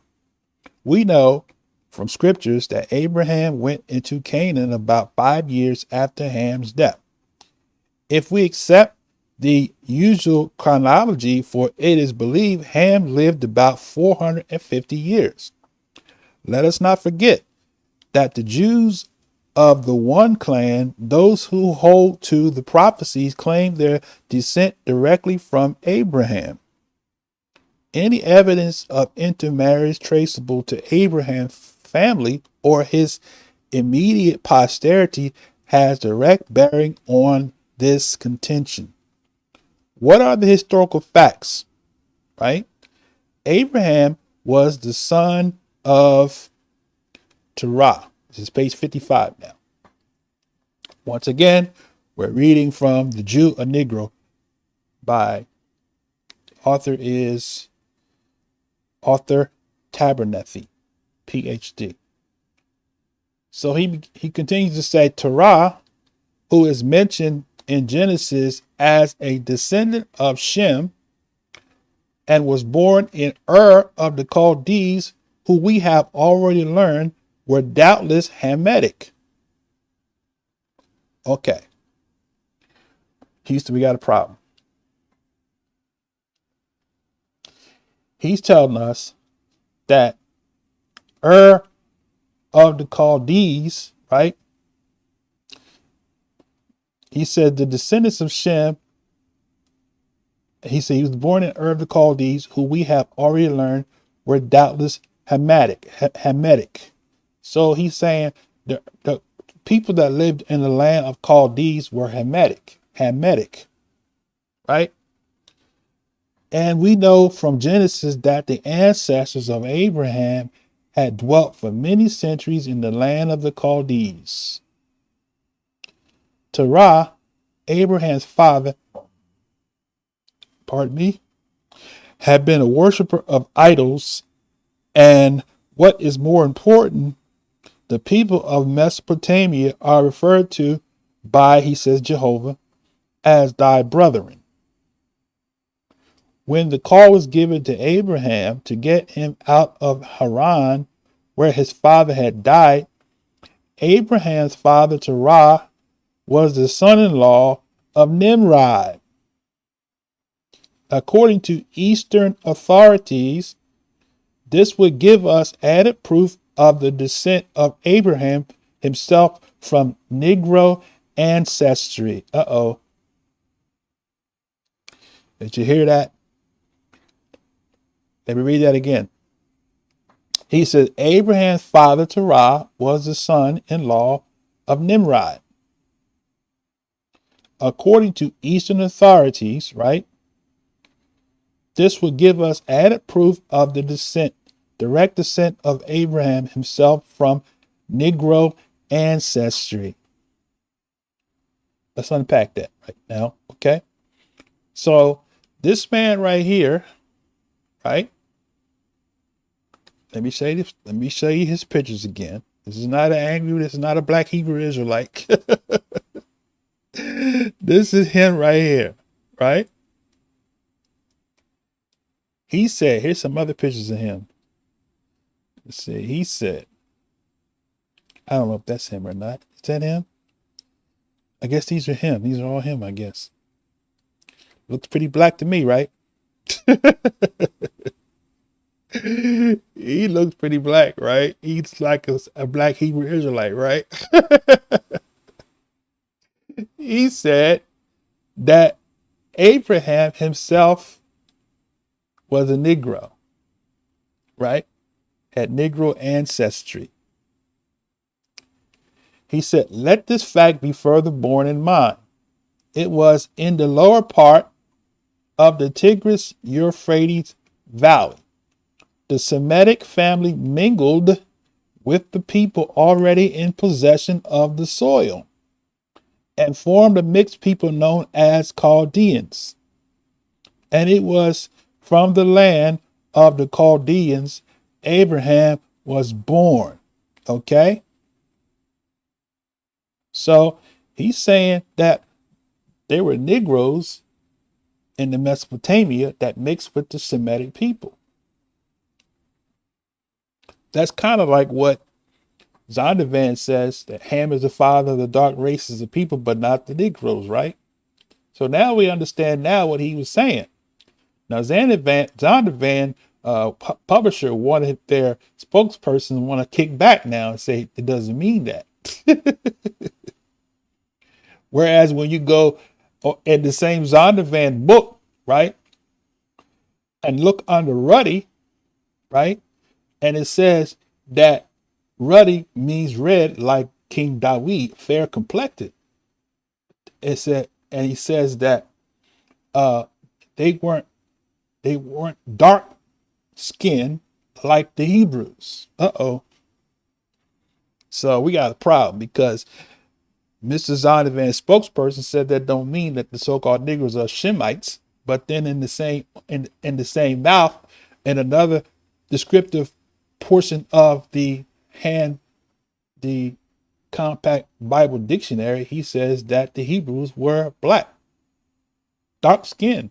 We know from scriptures that Abraham went into Canaan about 5 years after Ham's death. If we accept the usual chronology, for it is believed Ham lived about 450 years. Let us not forget that the Jews of the one clan, those who hold to the prophecies, claim their descent directly from Abraham. Any evidence of intermarriage traceable to Abraham's family or his immediate posterity has direct bearing on this contention. What are the historical facts, right? Abraham was the son of Terah. This is page 55 now. Once again, we're reading from the Jew A Negro by author Tabernethy, Pt2. So he continues to say Terah, who is mentioned in Genesis as a descendant of Shem and was born in Ur of the Chaldees, who we have already learned were doubtless Hamitic. Okay. Houston, we got a problem. He's telling us that Ur of the Chaldees, right? He said the descendants of Shem, he said he was born in Ur of the Chaldees, who we have already learned were doubtless Hamitic. So he's saying the people that lived in the land of Chaldees were Hamitic, right? And we know from Genesis that the ancestors of Abraham had dwelt for many centuries in the land of the Chaldees. Terah, Abraham's father, had been a worshiper of idols, and what is more important, the people of Mesopotamia are referred to by, he says, Jehovah, as thy brethren. When the call was given to Abraham to get him out of Haran, where his father had died, Abraham's father Terah was the son-in-law of Nimrod. According to Eastern authorities, this would give us added proof of the descent of Abraham himself from Negro ancestry. Did you hear that? Let me read that again. He says Abraham's father Terah was the son-in-law of Nimrod. According to Eastern authorities, right? This would give us added proof of the descent, direct descent of Abraham himself from Negro ancestry. Let's unpack that right now, okay? So this man right here, right? Let me show you his pictures again. This is not this is not a black Hebrew Israelite. This is him right here, right? He said, here's some other pictures of him. Let's see. He said, I don't know if that's him or not. Is that him? I guess these are him. These are all him, I guess. Looks pretty black to me, right? He looks pretty black, right? He's like a black Hebrew Israelite, right? He said that Abraham himself was a Negro, right? Had Negro ancestry. He said, let this fact be further borne in mind. It was in the lower part of the Tigris-Euphrates Valley. The Semitic family mingled with the people already in possession of the soil and formed a mixed people known as Chaldeans. And it was from the land of the Chaldeans Abraham was born. Okay? So he's saying that there were Negroes in the Mesopotamia that mixed with the Semitic people. That's kind of like what Zondervan says, that Ham is the father of the dark races of people, but not the Negroes, right? So now we understand now what he was saying. Now Zondervan publisher wanted their spokesperson want to kick back now and say it doesn't mean that. Whereas when you go in the same Zondervan book, right, and look under Ruddy, right, and it says that ruddy means red, like King Dawid, fair complected. It said, and he says that they weren't dark skinned like the Hebrews. So we got a problem because Mr. Zondervan's spokesperson said that don't mean that the so-called Negroes are Shemites, but then in the same mouth, in another descriptive portion of the Compact Bible Dictionary, he says that the Hebrews were black, dark skinned,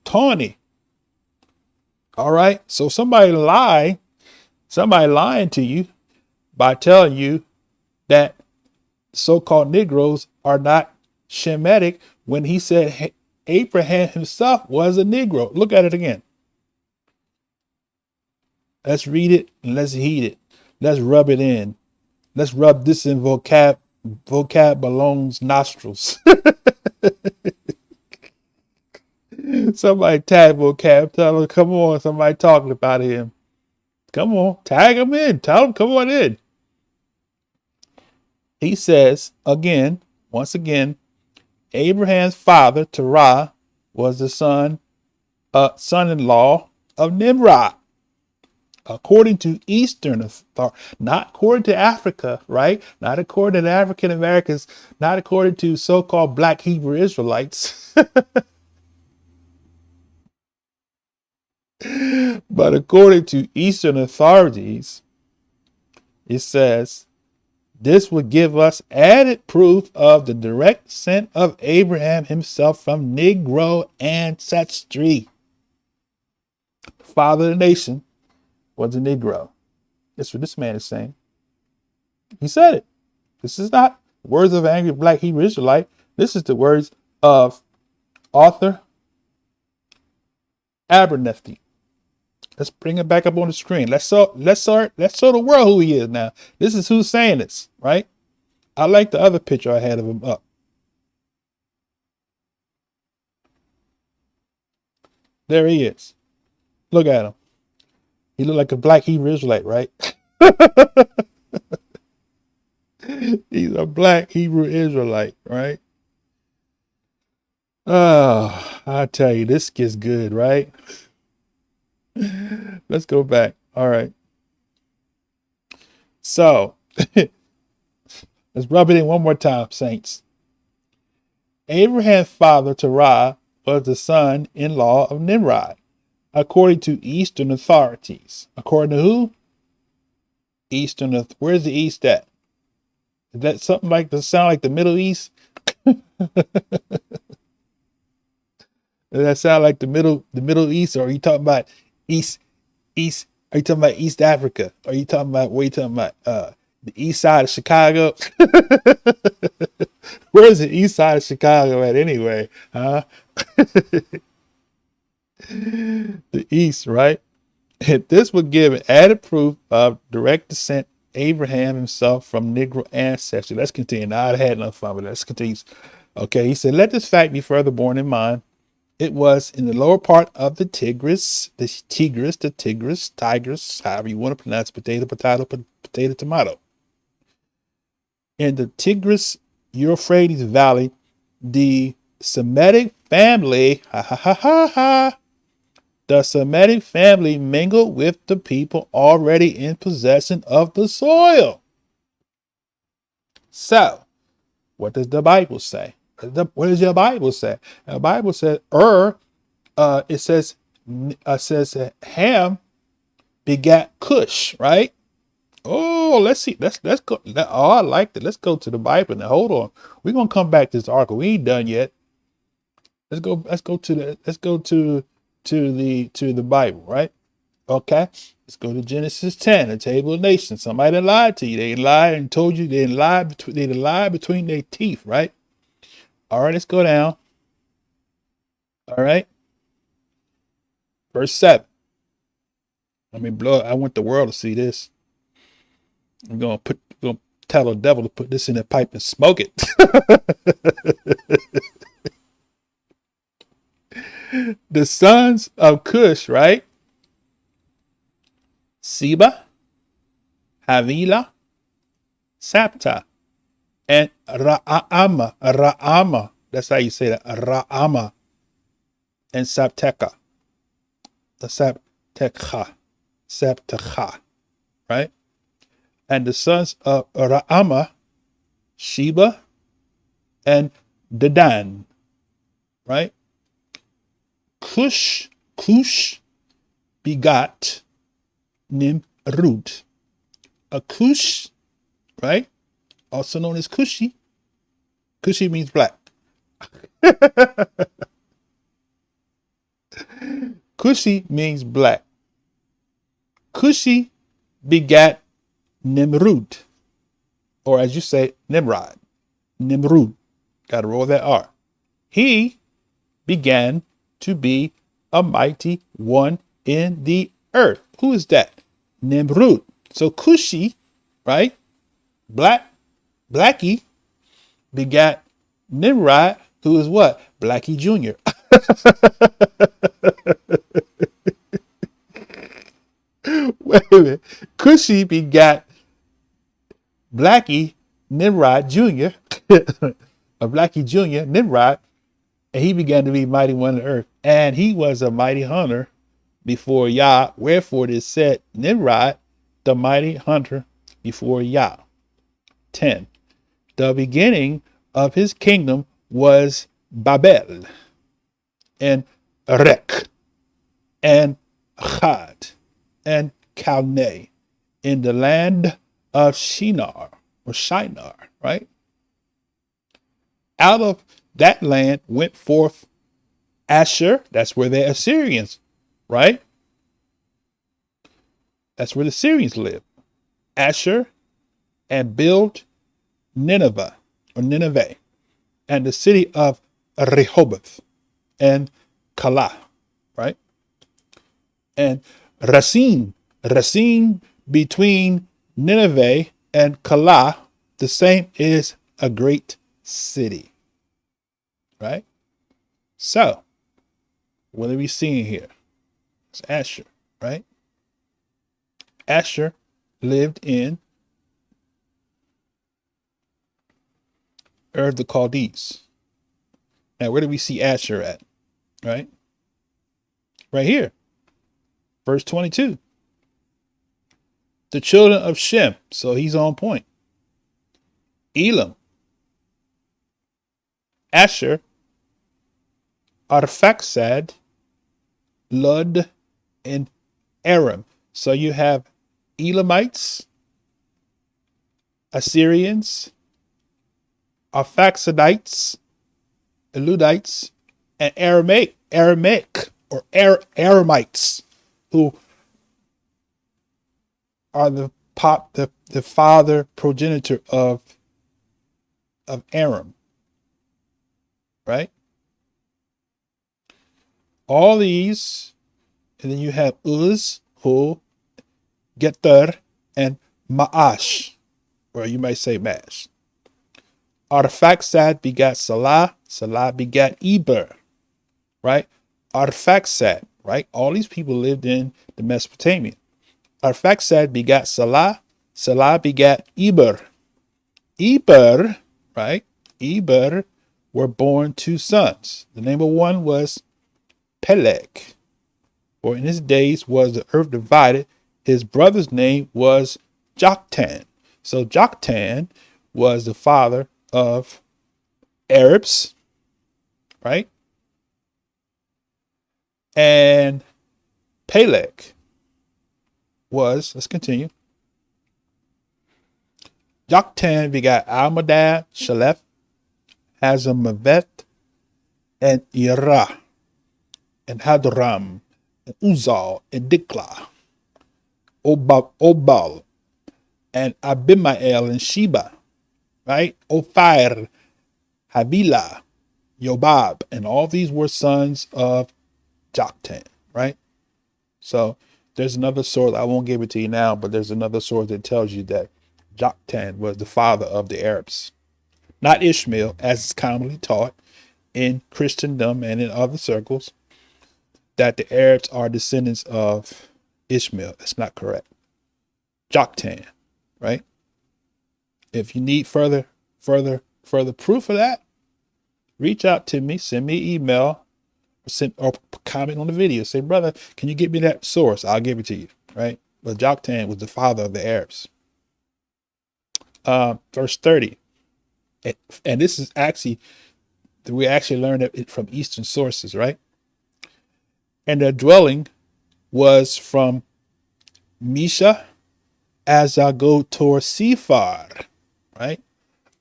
tawny. All right. So somebody lying to you by telling you that so-called Negroes are not Shemitic when he said Abraham himself was a Negro. Look at it again. Let's read it and let's heed it. Let's rub it in. Let's rub this in vocab Malone's nostrils. Somebody tag vocab. Tell him, come on, somebody talking about him. Come on, tag him in. Tell him, come on in. He says, once again, Abraham's father, Terah, was the son-in-law of Nimrod. According to Eastern authority, not according to Africa, right? Not according to the African Americans, not according to so-called black Hebrew Israelites, but according to Eastern authorities, it says, this would give us added proof of the direct descent of Abraham himself from Negro ancestry. Father of the nation was a Negro. That's what this man is saying. He said it. This is not words of an angry black Hebrew Israelite. This is the words of author Abernethy. Let's bring it back up on the screen. Let's show the world who he is now. This is who's saying this, right? I like the other picture I had of him up. There he is. Look at him. He looked like a black Hebrew Israelite, right? He's a black Hebrew Israelite, right? Oh, I tell you, this gets good, right? Let's go back. All right. So let's rub it in one more time, saints. Abraham's father, Terah, was the son-in-law of Nimrod, according to Eastern authorities. According to who? Where's the East at? Is that something like the sound like the Middle East? Does that sound like the Middle East, or are you talking about East? Are you talking about East Africa? Are you talking about the east side of Chicago? Where's the east side of Chicago at anyway? Huh? The east, right? This would give added proof of direct descent Abraham himself from Negro ancestry. Let's continue. Now, I had enough fun with that. Let's continue. Okay, he said, let this fact be further borne in mind. It was in the lower part of the Tigris, however you want to pronounce potato, tomato. In the Tigris Euphrates Valley, the Semitic family, the Semitic family mingled with the people already in possession of the soil. So, what does the Bible say? What does your Bible say? The Bible says, it says that Ham begat Cush, right? Oh, let's see. Let's go. Oh, I liked it. Let's go to the Bible now. Hold on. We're gonna come back to this article. We ain't done yet. Let's go to the Bible, right? Okay. Let's go to Genesis 10, the table of nations. Somebody done lied to you. They lied and told you they lied between their teeth, right? All right, let's go down. All right. Verse 7. Let me blow it. I want the world to see this. I'm gonna tell the devil to put this in a pipe and smoke it. The sons of Cush, right? Seba, Havilah, Sapta, and Ra'ama. Ra'ama. That's how you say that. Ra'ama. And Sapteka. The Saptecha. Right? And the sons of Ra'ama, Sheba, and Dedan. Right? Cush begot Nimrud. A Cush, right? Also known as Cushi. Cushi means black. Cushi means black. Cushi begat Nimrud. Or as you say, Nimrod. Nimrud. Gotta roll that R. He began to be a mighty one in the earth. Who is that? Nimrud. So Cushi, right? Blackie begat Nimrod, who is what? Blackie Jr. Wait a minute. Cushi begat Blackie Nimrod Jr. A Blackie Jr. Nimrod. And he began to be mighty one on the earth. And he was a mighty hunter before Yah. Wherefore it is said, Nimrod, the mighty hunter before Yah. 10. The beginning of his kingdom was Babel, and Erech, and Chad, and Calneh, in the land of Shinar, right? Out of that land went forth Asher. That's where the Assyrians, right? That's where the Syrians live. Asher, and built Nineveh, and the city of Rehoboth, and Calah, right? And Racine between Nineveh and Calah, the same is a great city, right? So, what are we seeing here? It's Asher, right? Asher lived in Ur of the Chaldees. Now, where do we see Asher at? Right? Right here. Verse 22. The children of Shem. So he's on point. Elam, Asher, Arphaxad, Lud, and Aram. So you have Elamites, Assyrians, Arphaxadites, Ludites, and Aramites, who are the father progenitor of Aram, right? All these, and then you have Uz, Hu, Geter, and Ma'ash, or you might say Mash. Arphaxad begat Salah, Salah begat Eber, right? Arphaxad, right? All these people lived in the Mesopotamia. Arphaxad begat Salah, Salah begat Eber. Eber, right? Eber were born two sons. The name of one was Peleg, For in his days was the earth divided. His brother's name was Joktan. So Joktan was the father of Arabs, right? And Peleg was, let's continue. Joktan begot Almadad, Shalef, Hazamavet, and Ira, and Hadoram, and Uzal, and Diklah, Obal, and Abimael, and Sheba, right? Ophir, Havilah, Yobab, and all these were sons of Joktan, right? So there's another source, I won't give it to you now, but there's another source that tells you that Joktan was the father of the Arabs, not Ishmael, as is commonly taught in Christendom and in other circles, that the Arabs are descendants of Ishmael. That's not correct. Joktan, right? If you need further proof of that, reach out to me, send me an email, or comment on the video. Say, brother, can you give me that source? I'll give it to you, right? But Joktan was the father of the Arabs. Verse 30. And this is actually, we actually learned it from Eastern sources, right? And their dwelling was from Misha as I go toward Sephar, right?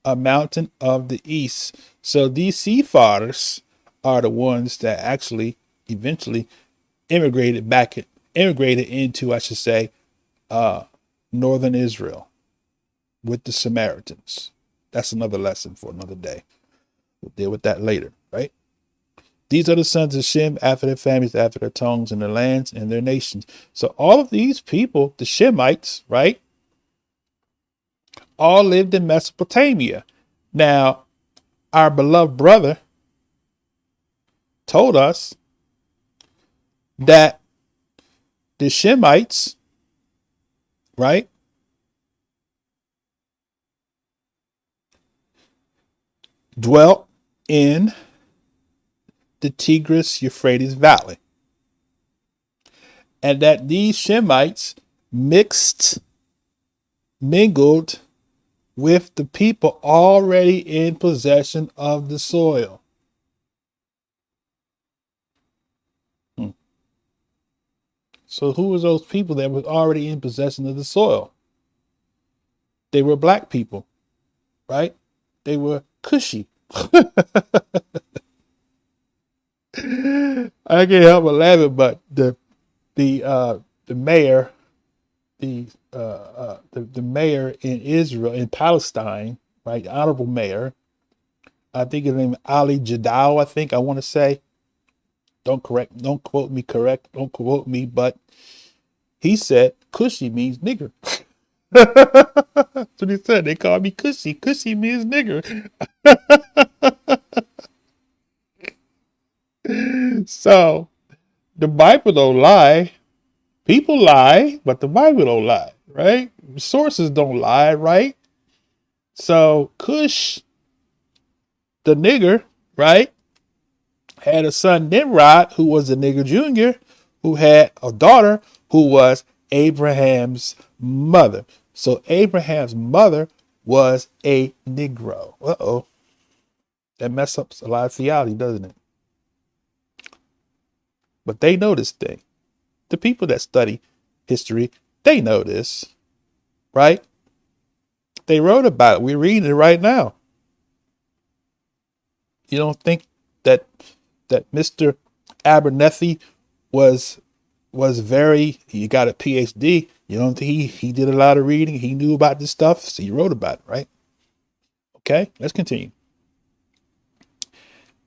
A mountain of the east. So these Sephars are the ones that actually eventually immigrated into, I should say, northern Israel with the Samaritans. That's another lesson for another day. We'll deal with that later, right? These are the sons of Shem after their families, after their tongues, and their lands and their nations. So all of these people, the Shemites, right, all lived in Mesopotamia. Now, our beloved brother told us that the Shemites, right, dwelt in the Tigris-Euphrates Valley, and that these Shemites mingled with the people already in possession of the soil. So who was those people that were already in possession of the soil? They were black people, right? They were Cushi. I can't help but laughing, but the mayor, the mayor in Israel, in Palestine, right? The honorable mayor, I think his name is Ali Jadal, I want to say. Don't quote me, but he said Cushi means nigger. That's what he said. They call me Cushi. Cushi means nigger. So the Bible don't lie. People lie, but the Bible don't lie, right? Sources don't lie, right? So Cush, the nigger, right, had a son Nimrod, who was a nigger junior, who had a daughter who was Abraham's mother. So Abraham's mother was a Negro. Uh-oh. That messes up a lot of theology, doesn't it? But they know this thing. The people that study history, they know this, right? They wrote about it. We're reading it right now. You don't think that Mr. Abernethy was he got a PhD. You don't think he did a lot of reading? He knew about this stuff, so he wrote about it, right? Okay, let's continue.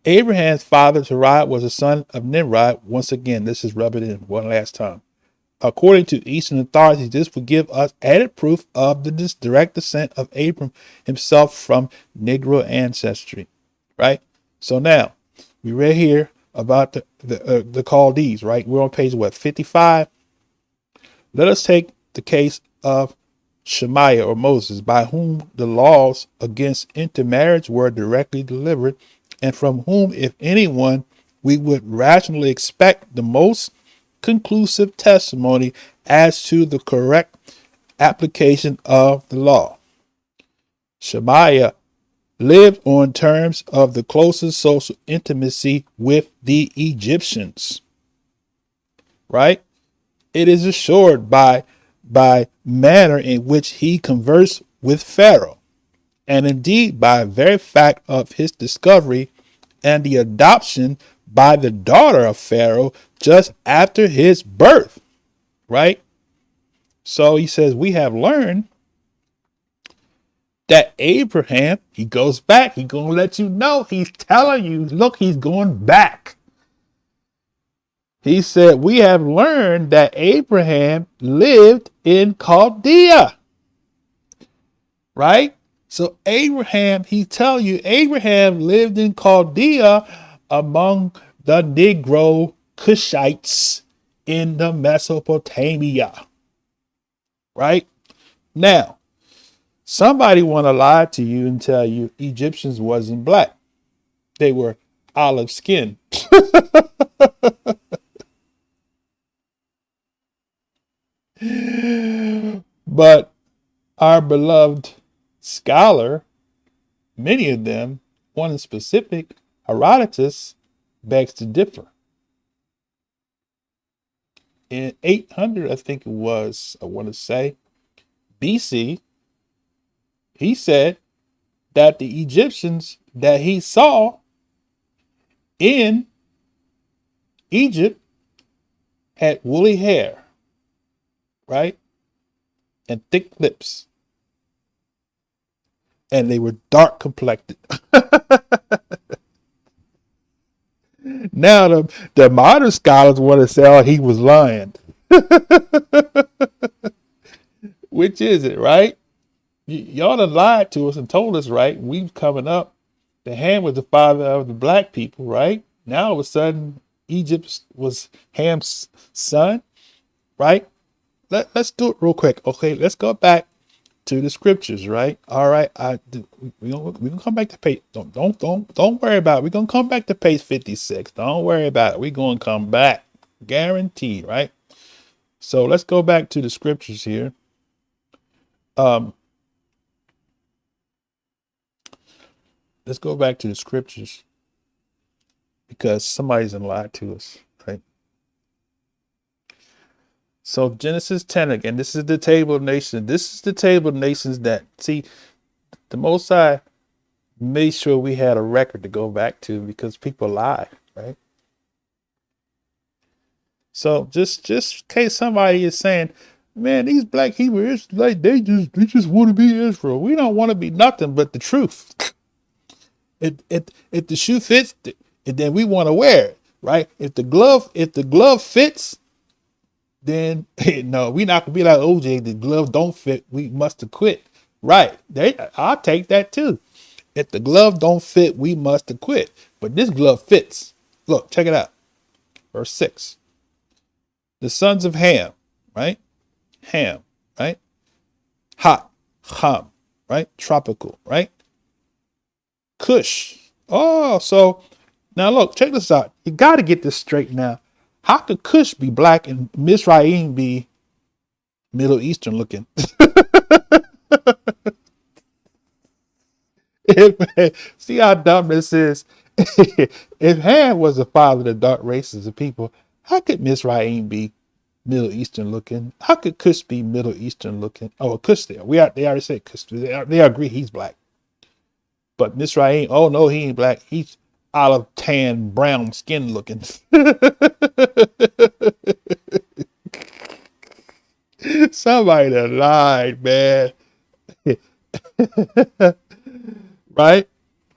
Abraham's father, Terah, was a son of Nimrod. Once again, this is rubbing in one last time. According to Eastern authorities, this would give us added proof of the direct descent of Abram himself from Negro ancestry, right? So now, we read here about the Chaldees, right? We're on page, 55? Let us take the case of Shemaiah or Moses, by whom the laws against intermarriage were directly delivered, and from whom, if anyone, we would rationally expect the most conclusive testimony as to the correct application of the law. Shemaiah lived on terms of the closest social intimacy with the Egyptians. Right? It is assured by manner in which he conversed with Pharaoh, and indeed by very fact of his discovery and the adoption by the daughter of Pharaoh just after his birth. Right? So he says, we have learned that Abraham, he goes back. He's going to let you know. He's telling you, look, he's going back. He said, we have learned that Abraham lived in Chaldea. Right? So Abraham, he tells you, Abraham lived in Chaldea among the Negro Cushites in the Mesopotamia. Right? Now, somebody want to lie to you and tell you Egyptians wasn't black. They were olive skin. But our beloved scholar, many of them, one in specific, Herodotus, begs to differ. In 800, I think it was, I want to say, BC, he said that the Egyptians that he saw in Egypt had woolly hair, right? And thick lips. And they were dark complected. Now the modern scholars want to say, oh, he was lying. Which is it, right? Y'all done lied to us and told us, right? We coming up. The Ham was the father of the black people, right? Now all of a sudden, Egypt was Ham's son, right? Let's do it real quick. Okay, let's go back to the scriptures, right? All right, we gonna come back to page. Don't worry about it. We're gonna come back to page 56. Don't worry about it. We're gonna come back, guaranteed, right? So let's go back to the scriptures here. Let's go back to the scriptures because somebody's in lied to us, right? So Genesis 10 again, this is the table of nations. This is the table of nations that, see, the Most High made sure we had a record to go back to because people lie, right? So just in case somebody is saying, man, these black Hebrews, like they just want to be Israel. We don't want to be nothing but the truth. If the shoe fits, then we want to wear it, right? If the glove fits, then no, we not gonna be like OJ. The glove don't fit, we must have quit. Right? I'll take that too. If the glove don't fit, we must have quit. But this glove fits. Look, check it out. Verse 6. The sons of Ham, right? Ham, right? Hot, Ham, right? Tropical, right? Cush. Oh, so now look, check this out. You got to get this straight now. How could Cush be black and Mizraim be Middle Eastern looking? See how dumb this is? If Ham was the father of the dark races of people, how could Mizraim be Middle Eastern looking? How could Cush be Middle Eastern looking? Oh, Cush there. They already said Cush. They agree he's black. But Mizraim, oh no, he ain't black. He's olive tan, brown skin looking. Somebody that lied, man. Right?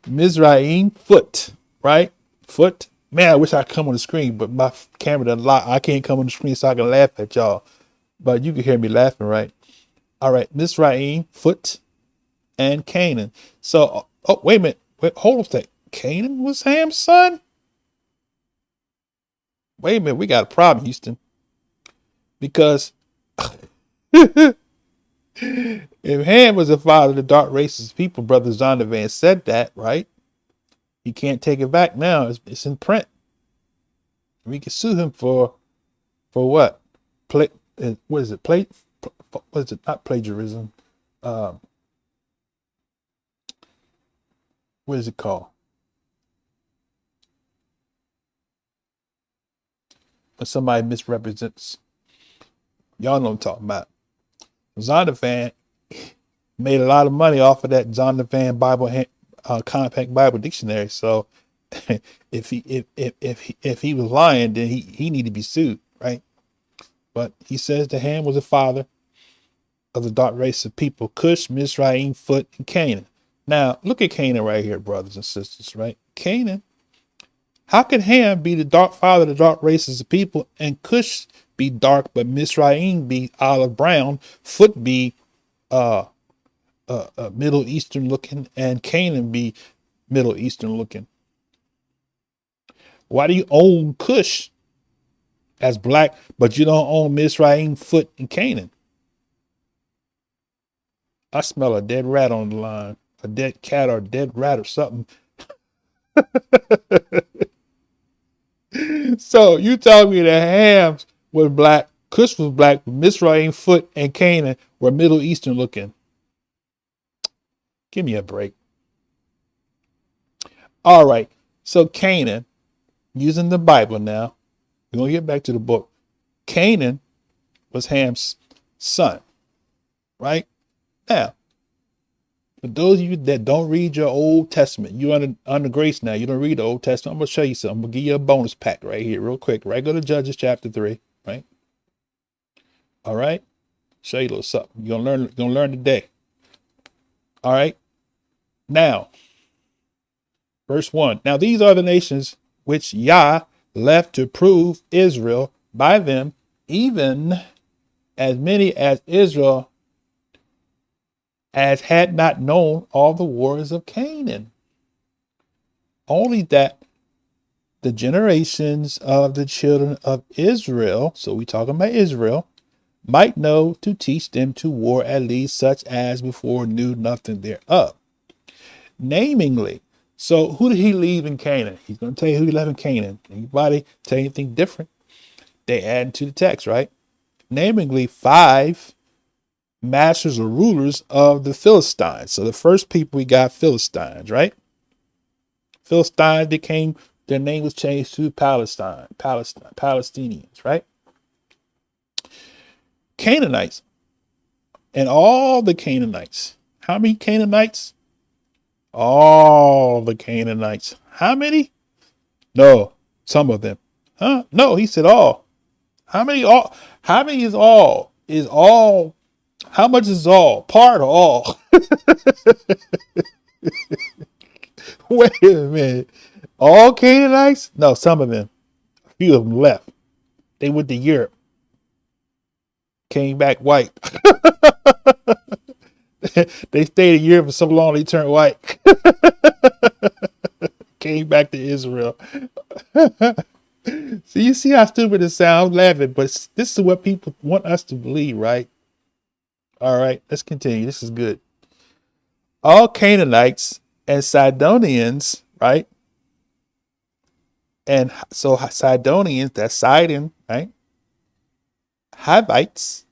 Mizraim, foot, right? Foot. Man, I wish I could come on the screen, but my camera doesn't lock. I can't come on the screen so I can laugh at y'all. But you can hear me laughing, right? All right, Mizraim, foot, and Canaan. So, oh, wait a minute. Hold on a second. Canaan was Ham's son? Wait a minute. We got a problem, Houston. Because if Ham was the father of the dark races people, Brother Zondervan said that, right? He can't take it back now. It's in print. We can sue him for For what? Play. What is it? Play. What is it? Not plagiarism. What is it called? When somebody misrepresents. Y'all know what I'm talking about. Zondervan made a lot of money off of that Zondervan Bible compact Bible dictionary. So if he was lying, then he need to be sued, right? But he says the Ham was the father of the dark race of people: Cush, Mizraim, Phut, and Canaan. Now look at Canaan right here, brothers and sisters, right? Canaan. How could Ham be the dark father of the dark races of people, and Cush be dark, but Mizraim be olive brown, Phut be Middle Eastern looking, and Canaan be Middle Eastern looking? Why do you own Cush as black, but you don't own Mizraim, Phut, and Canaan? I smell a dead rat on the line, a dead cat or a dead rat or something. So you tell me that Ham was black, Cush was black, but Mizraim, Phut, and Canaan were Middle Eastern looking. Give me a break. All right. So Canaan, using the Bible now, we're going to get back to the book. Canaan was Ham's son, right? Now, for those of you that don't read your Old Testament, you're under grace now. You don't read the Old Testament. I'm going to show you something. I'm going to give you a bonus pack right here real quick. Right, go to Judges chapter 3, right? All right. Show you a little something. You're going to learn today. All right. Now, verse 1. Now these are the nations which Yah left to prove Israel by them, even as many as Israel as had not known all the wars of Canaan. Only that the generations of the children of Israel, so we talking about Israel, might know to teach them to war, at least such as before knew nothing thereof. Namingly, so who did he leave in Canaan? He's going to tell you who he left in Canaan. Anybody tell you anything different? They add to the text, right? Namingly, 5 masters or rulers of the Philistines. So the first people we got Philistines, right? Philistines became, their name was changed to Palestinians, right? Canaanites, and all the Canaanites. How many Canaanites? All the Canaanites. How many? No, some of them. Huh? No, he said all. How many all? How many is all? Is all? How much is all? Part or all? Wait a minute. All Canaanites? No, some of them. A few of them left. They went to Europe. Came back white. They stayed in Europe for so long they turned white. Came back to Israel. So you see how stupid it sounds? I'm laughing, but this is what people want us to believe, right? All right, let's continue. This is good. All Canaanites and Sidonians, right? And so Sidonians, that's Sidon, right? Hivites,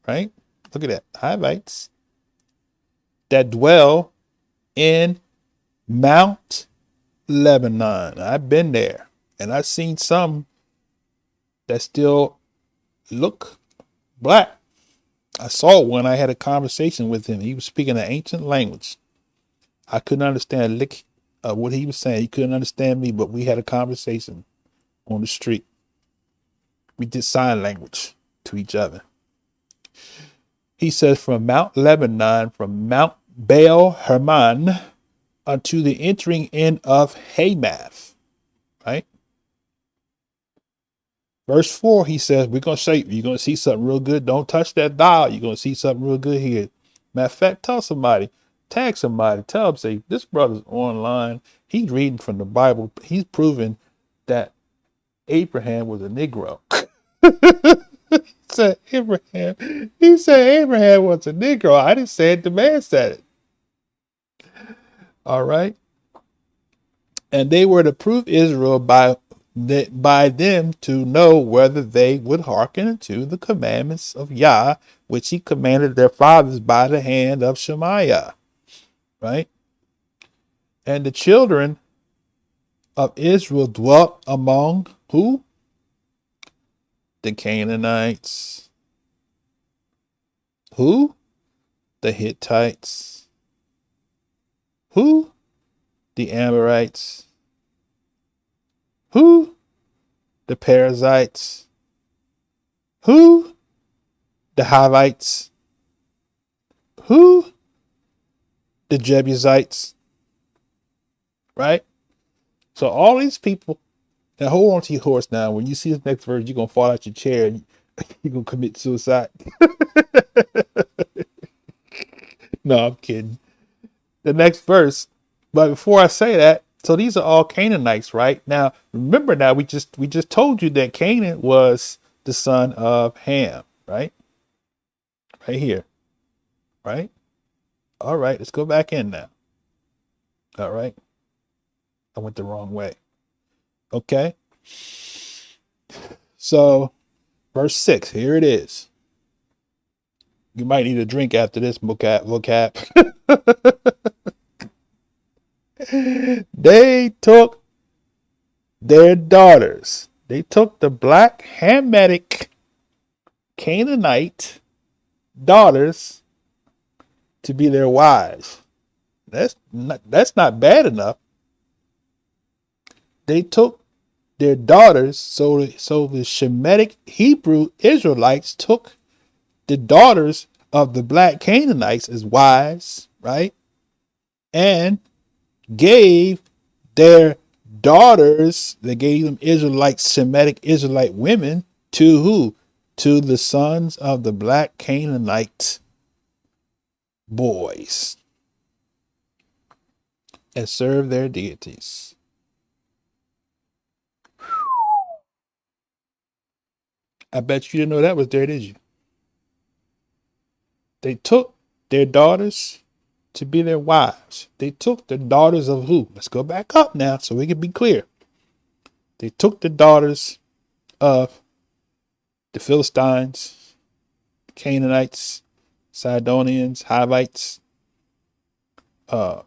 right? Look at that. Hivites that dwell in Mount Lebanon. I've been there and I've seen some that still look black. I saw one. I had a conversation with him. He was speaking an ancient language. I couldn't understand what he was saying. He couldn't understand me, but we had a conversation on the street. We did sign language to each other. He says, from Mount Lebanon, from Mount Baal Hermon unto the entering in of Hamath, right? Verse 4, he says, we're going to show you, you're going to see something real good. Don't touch that dial. You're going to see something real good here. Matter of fact, tell somebody, tag somebody, tell them, say, this brother's online. He's reading from the Bible. He's proving that Abraham was a Negro. He said Abraham was a Negro. I didn't say it, the man said it. All right. And they were to prove Israel by that by them to know whether they would hearken unto the commandments of Yah, which he commanded their fathers by the hand of Shemaiah. Right? And the children of Israel dwelt among who? The Canaanites. Who? The Hittites. Who? The Amorites. Who? The Perizzites. Who? The Hivites. Who? The Jebusites. Right? So all these people, now hold on to your horse now. When you see this next verse, you're going to fall out your chair and you're going to commit suicide. No, I'm kidding. The next verse. But before I say that, so these are all Canaanites, right? Now, remember now, we just told you that Canaan was the son of Ham, right? Right here, right? All right, let's go back in now. All right. I went the wrong way. Okay. So, verse 6, here it is. You might need a drink after this, vocab. They took their daughters. They took the black Hamitic Canaanite daughters to be their wives. That's not bad enough. They took their daughters, so the Shemitic Hebrew Israelites took the daughters of the black Canaanites as wives, right? And gave their daughters, they gave them Israelite, Semitic Israelite women to who? To the sons of the black Canaanite boys, and serve their deities. I bet you didn't know that was there, did you? They took their daughters to be their wives. They took the daughters of who? Let's go back up now so we can be clear. They took the daughters of the Philistines, Canaanites, Sidonians, Hivites, the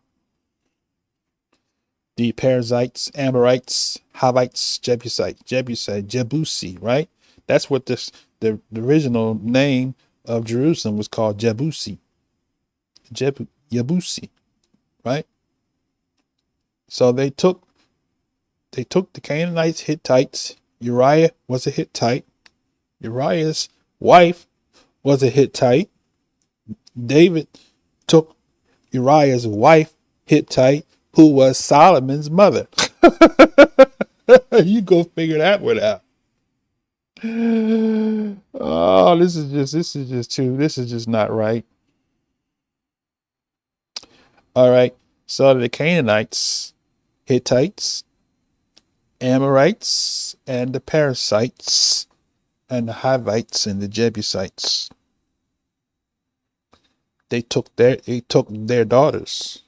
Perizzites, Amorites, Hivites, Jebusi, right? That's what the original name of Jerusalem was called, Jebusi. Jebusi, right? So they took the Canaanites, Hittites. Uriah was a Hittite. Uriah's wife was a Hittite. David took Uriah's wife, Hittite, who was Solomon's mother. You go figure that one out. Oh, this is just not right. All right. So the Canaanites, Hittites, Amorites, and the Perizzites, and the Hivites and the Jebusites, they took their daughters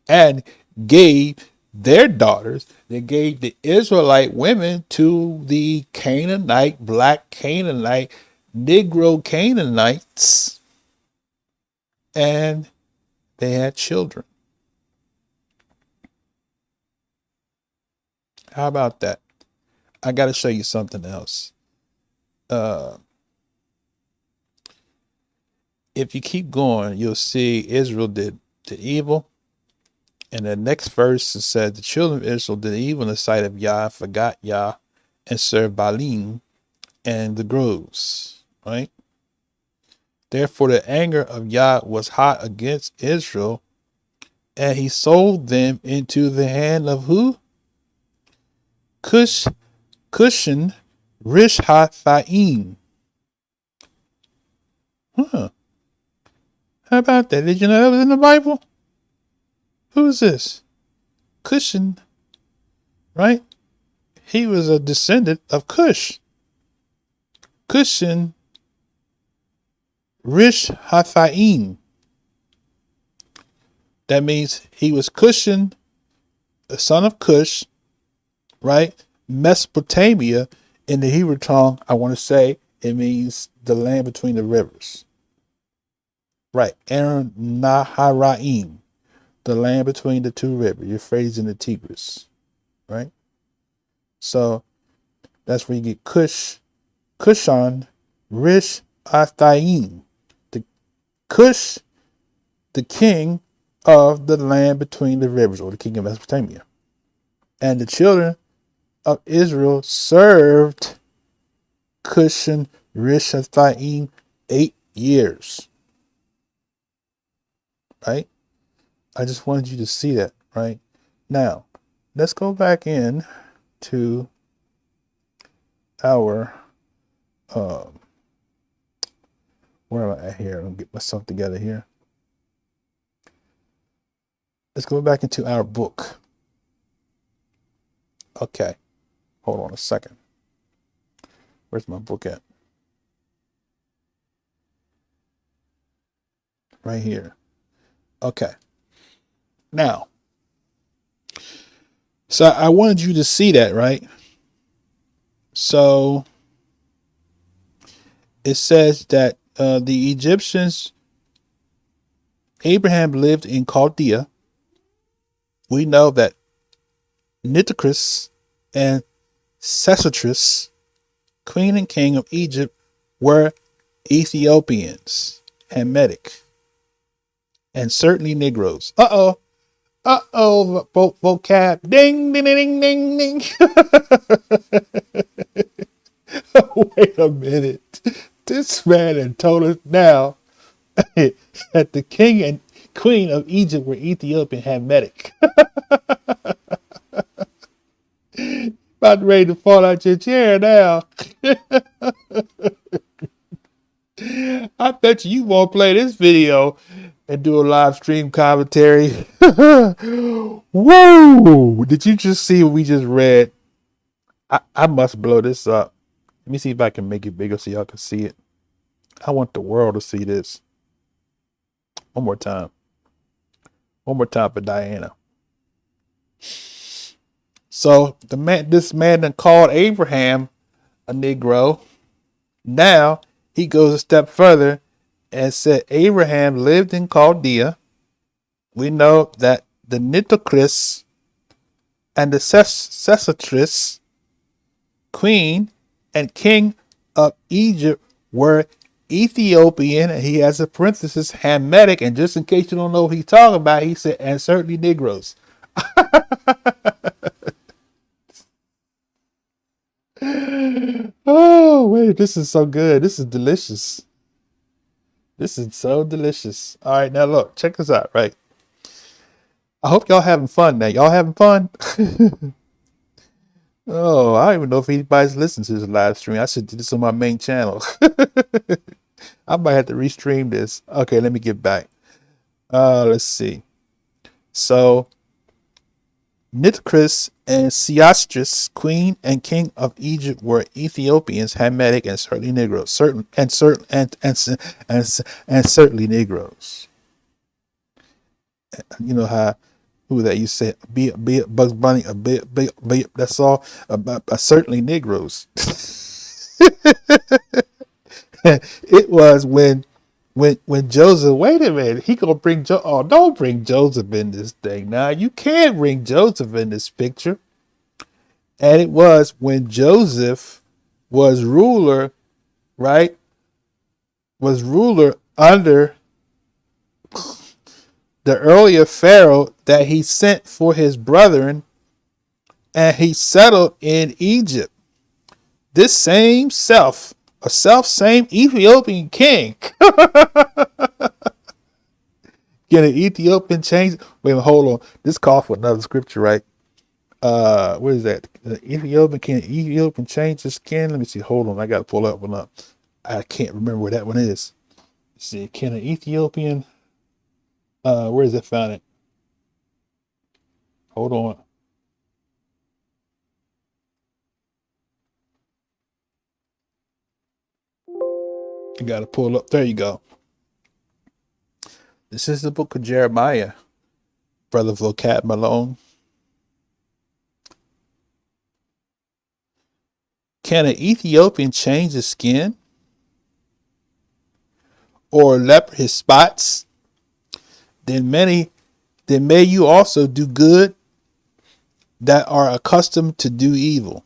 and gave their daughters. They gave the Israelite women to the Canaanite, black Canaanite, Negro Canaanites, and they had children. How about that? I got to show you something else. If you keep going, you'll see Israel did the evil. And the next verse said, the children of Israel did evil in the sight of Yah, forgot Yah, and served Baalim and the groves. Right? Therefore, the anger of Yah was hot against Israel, and he sold them into the hand of who? Cushan Rishathaim. Huh. How about that? Did you know that was in the Bible? Who is this? Cushan, right? He was a descendant of Cush. Cushan Rishathaim. That means he was Cushan, the son of Cush, right? Mesopotamia in the Hebrew tongue, I want to say it means the land between the rivers. Right. Aaron Naharaim, the land between the two rivers, Euphrates and the Tigris. Right? So that's where you get Cush, Cushan, Rish Athaim. The Cush, the king of the land between the rivers, or the king of Mesopotamia. And the children of Israel served Cushan Rishathaim 8 years. Right? I just wanted you to see that, right? Now, let's go back in to our where am I at here? I'm gonna get myself together here. Let's go back into our book. Okay. Hold on a second. Where's my book at? Right here. Okay. Now, so I wanted you to see that, right? So it says that the Egyptians, Abraham lived in Chaldea. We know that Nitocris and Sesostris, queen and king of Egypt, were Ethiopians, Hamitic, and certainly Negroes. Vocab. Ding, ding, ding, ding, ding. Wait a minute. This man had told us now that the king and queen of Egypt were Ethiopian Hamitic. About ready to fall out your chair now. I bet you won't play this video and do a live stream commentary. Whoa! Did you just see what we just read? I must blow this up. Let me see if I can make it bigger so y'all can see it. I want the world to see this. One more time. One more time for Diana. So this man that called Abraham a Negro. Now he goes a step further and said Abraham lived in Chaldea. We know that the Nitocris and the Sesostris, queen and king of Egypt, were Ethiopian. And he has a parenthesis, Hamitic. And just in case you don't know what he's talking about, he said, and certainly Negroes. Oh, wait, this is so good. This is delicious. This is so delicious. All right, now look, check this out, right? I hope y'all having fun now. Y'all having fun? Oh, I don't even know if anybody's listening to this live stream. I should do this on my main channel. I might have to restream this. Okay, let me get back. Let's see. So, Nitocris and Sesostris, queen and king of Egypt, were Ethiopians, Hamitic, and certainly Negroes. Certainly Negroes. You know how who that you said be Bugs Bunny be that's all certainly Negroes. It was when Joseph, wait a minute, he gonna bring don't bring Joseph in this thing now. You can't bring Joseph in this picture. And it was when Joseph was ruler, right? Was ruler under the earlier Pharaoh that he sent for his brethren, and he settled in Egypt. This same same Ethiopian king. Can an Ethiopian change? Wait, hold on. This calls for another scripture, right? What is that? Can Ethiopian change his skin? Let me see. Hold on. I got to pull that one up. I can't remember where that one is. Let's see. Can an Ethiopian, where is it found it? Hold on. You got to pull up. There you go. This is the book of Jeremiah, Brother Vocab Malone. Can an Ethiopian change his skin, or leopard his spots? Then may you also do good that are accustomed to do evil.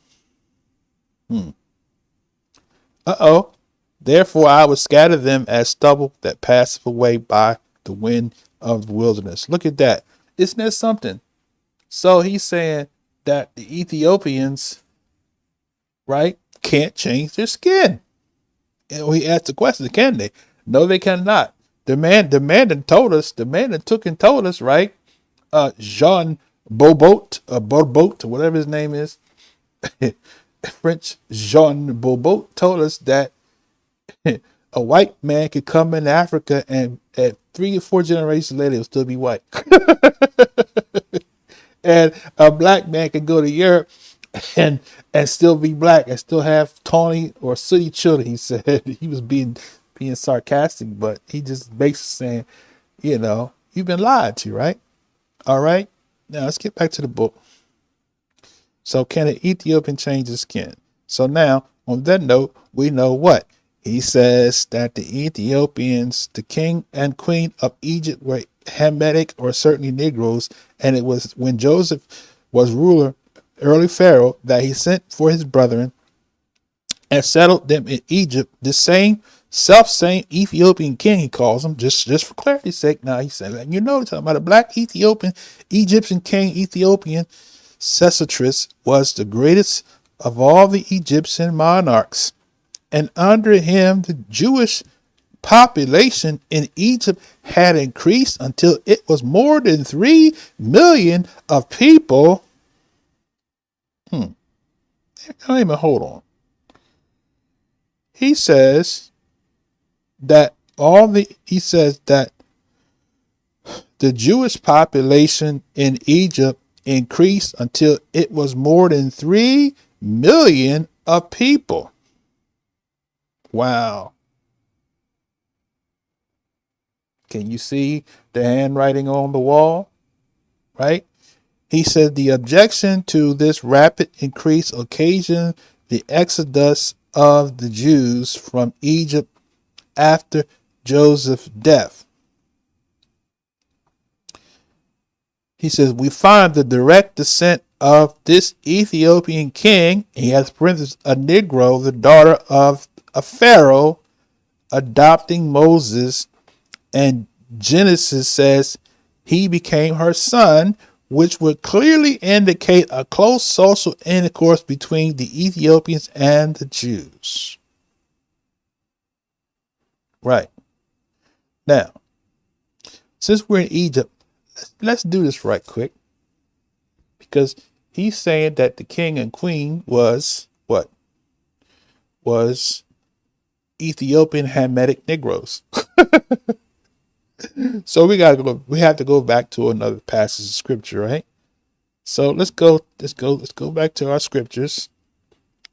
Therefore I will scatter them as stubble that passeth away by the wind of the wilderness. Look at that. Isn't that something? So he's saying that the Ethiopians, right, can't change their skin. And we asked the question, can they? No, they cannot. The man that told us, right? Jean Barbot, whatever his name is, French Jean Barbot told us that a white man could come in Africa and at 3 or 4 generations later he'll still be white. And a black man could go to Europe and still be black and still have tawny or sooty children. He said he was being sarcastic, but he just basically saying, you've been lied to, right? All right. Now let's get back to the book. So can an Ethiopian change his skin? So now on that note, we know what he says, that the Ethiopians, the king and queen of Egypt, were Hamitic or certainly Negroes, and it was when Joseph was ruler, early Pharaoh, that he sent for his brethren and settled them in Egypt. The same Ethiopian king, he calls him, just for clarity's sake. Now he said, talking about a black Egyptian king, Ethiopian Sesostris was the greatest of all the Egyptian monarchs, and under him the Jewish population in Egypt had increased until it was more than 3 million of people. Wait a minute, hold on. He says that the Jewish population in Egypt increased until it was more than 3 million of people. Wow. Can you see the handwriting on the wall? Right? He said the objection to this rapid increase occasioned the exodus of the Jews from Egypt after Joseph's death. He says, we find the direct descent of this Ethiopian king, he has parentheses, a Negro, the daughter of a Pharaoh, adopting Moses, and Genesis says he became her son, which would clearly indicate a close social intercourse between the Ethiopians and the Jews. Right. Now, since we're in Egypt, let's do this right quick. Because he's saying that the king and queen was what? Was Ethiopian Hamitic Negroes. So we have to go back to another passage of scripture, right? So let's go back to our scriptures.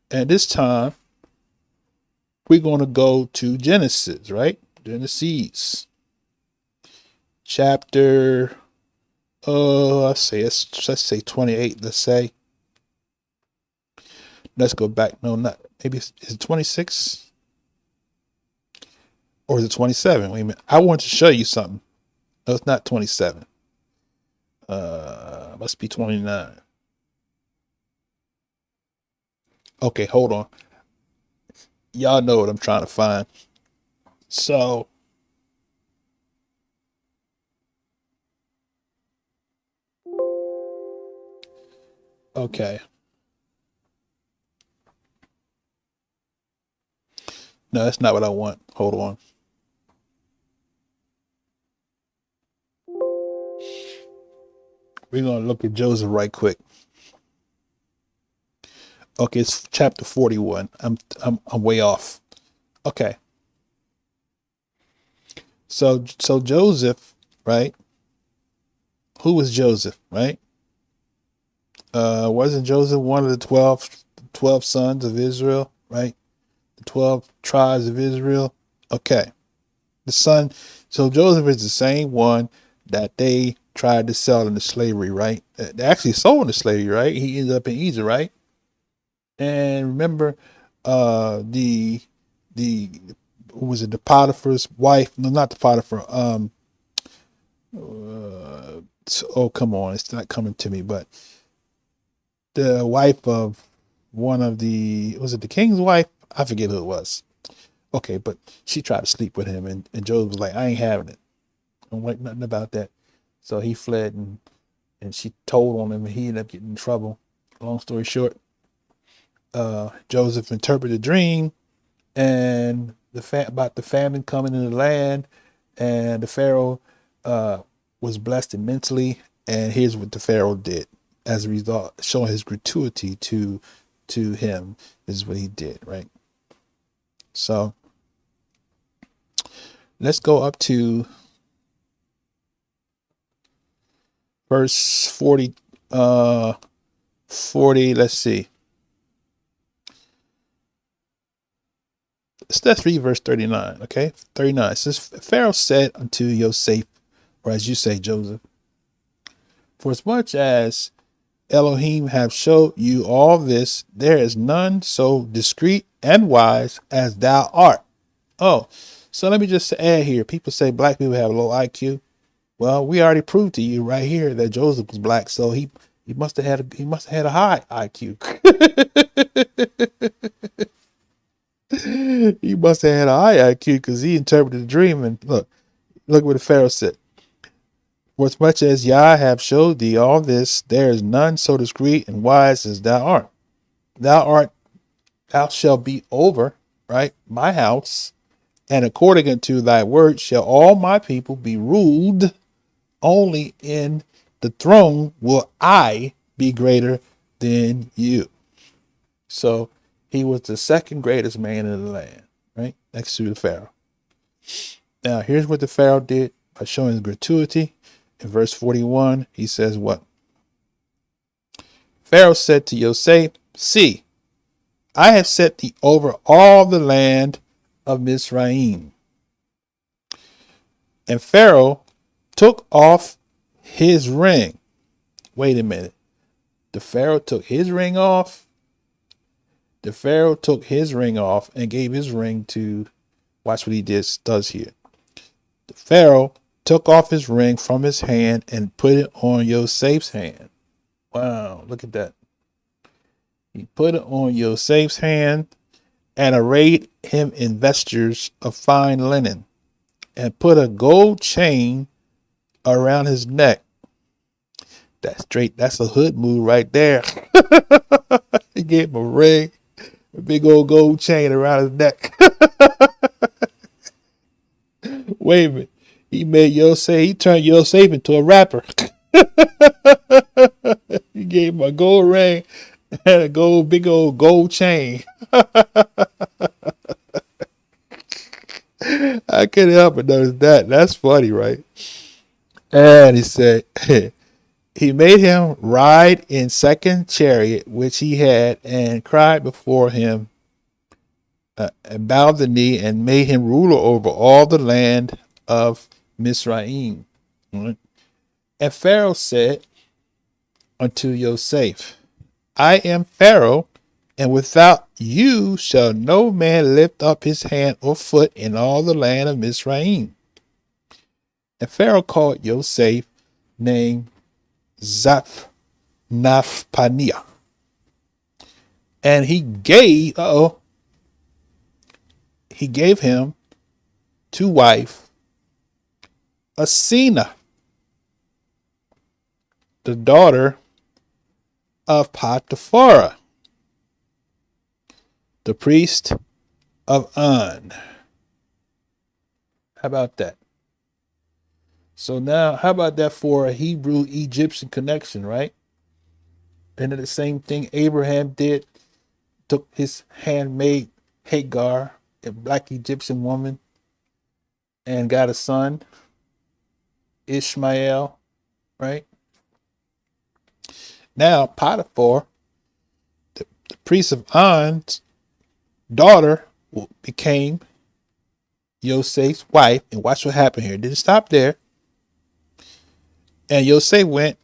And this time we're going to go to Genesis, right? Genesis chapter let's say 28, let's say. Let's go back. No, not maybe is it 26? Or is it 27? Wait a minute. I want to show you something. No, it's not 27. Must be 29. Okay, hold on. Y'all know what I'm trying to find. So okay. No, that's not what I want. Hold on. We're going to look at Joseph right quick. Okay, it's chapter 41. I'm way off. Okay. So Joseph, right? Who was Joseph, right? Wasn't Joseph one of the 12 sons of Israel, right? The 12 tribes of Israel. Okay. So Joseph is the same one that they tried to sell into slavery, right? They actually sold into slavery, right? He ended up in Egypt, right? And remember, The was it the Potiphar's wife? No, not the Potiphar. Oh, come on, it's not coming to me. But the wife of one of was it the king's wife? I forget who it was. Okay, but she tried to sleep with him, and Joseph was like, I ain't having it. I don't like nothing about that. So he fled, and she told on him, and he ended up getting in trouble. Long story short, Joseph interpreted the dream and about the famine coming in the land, and the Pharaoh was blessed immensely. And here's what the Pharaoh did as a result, showing his gratuity to him. This is what he did, right? So let's go up to verse 40. 40. Let's see. Let's read verse 39. Okay, 39 says, Pharaoh said unto Joseph, or as you say, Joseph, for as much as Elohim have showed you all this, there is none so discreet and wise as thou art. Oh, so let me just add here. People say black people have low IQ. Well, we already proved to you right here that Joseph was black, so he must have had a high IQ. He must have had a high IQ because he interpreted the dream. And look what the Pharaoh said. For as much as Yah have showed thee all this, there is none so discreet and wise as thou art. Thou shalt be over, right, my house, and according unto thy word shall all my people be ruled. Only in the throne will I be greater than you. So he was the second greatest man in the land, right, next to the Pharaoh. Now here's what the Pharaoh did by showing his gratuity. In verse 41, he says what? Pharaoh said to Joseph, see, I have set thee over all the land of Mizraim. And Pharaoh took off his ring. Wait a minute. The Pharaoh took his ring off. The Pharaoh took his ring off and gave his ring to, watch what he does here. The Pharaoh took off his ring from his hand and put it on Joseph's hand. Wow, look at that. He put it on Joseph's hand and arrayed him in vestures of fine linen and put a gold chain around his neck. That's a hood move right there. He gave him a ring, a big old gold chain around his neck. Wait a minute. He turned Joseph into a rapper. He gave him a gold ring and a big old gold chain. I couldn't help but notice that. That's funny, right? And he said, he made him ride in second chariot, which he had, and cried before him, and bowed the knee, and made him ruler over all the land of Mizraim. Right? And Pharaoh said unto Joseph, I am Pharaoh, and without you shall no man lift up his hand or foot in all the land of Mizraim. And Pharaoh called Joseph name Zaphnaphaneah. And he gave him to wife Asina, the daughter of Potiphar, the priest of On. How about that? So now, how about that for a Hebrew-Egyptian connection, right? And the same thing Abraham did, took his handmaid Hagar, a black Egyptian woman, and got a son, Ishmael, right? Now Potiphar, the priest of On's daughter, became Joseph's wife. And watch what happened here. It didn't stop there. And Joseph went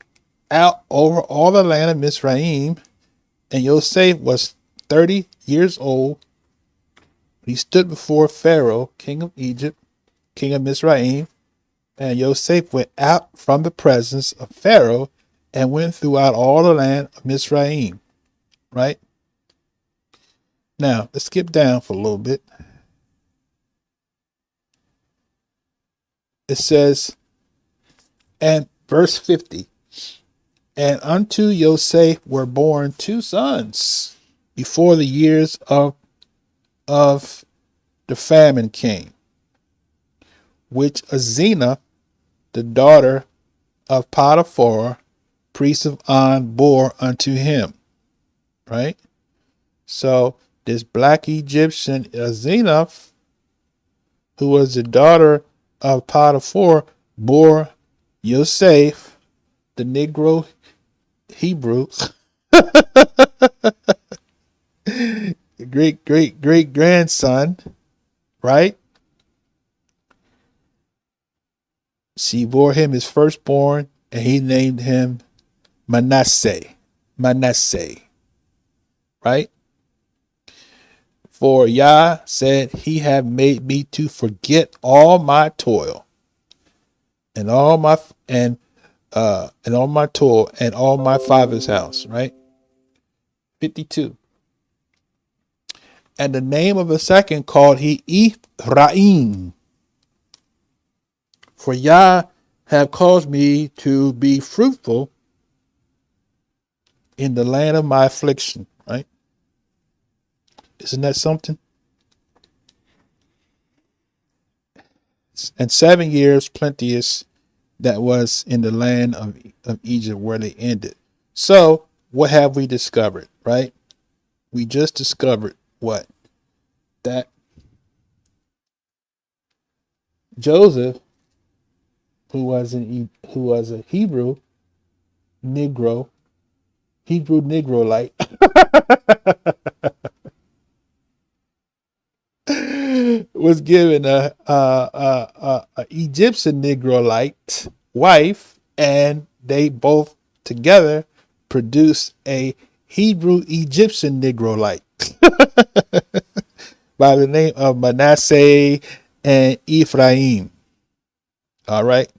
out over all the land of Mizraim. And Joseph was 30 years old He stood before Pharaoh, king of Egypt, king of Mizraim, and Yosef went out from the presence of Pharaoh and went throughout all the land of Mizraim. Right? Now, let's skip down for a little bit. It says, and verse 50, and unto Yosef were born 2 sons before the years of the famine came, which Azina, the daughter of Potiphar, priest of On, bore unto him. Right? So this black Egyptian Azina, who was the daughter of Potiphar, bore Yosef, the Negro Hebrew, great grandson, right? She bore him his firstborn, and he named him Manasseh. Manasseh, right? For Yah said, he have made me to forget all my toil and all my toil and all my father's house, right? 52. And the name of the second called he Ephraim. For Yah have caused me to be fruitful in the land of my affliction, right? Isn't that something? And 7 years plenteous that was in the land of Egypt where they ended. So what have we discovered, right? We just discovered what? That Joseph, who was a Hebrew Negroite, was given a Egyptian Negroite wife, and they both together produced a Hebrew Egyptian Negroite by the name of Manasseh and Ephraim. All right.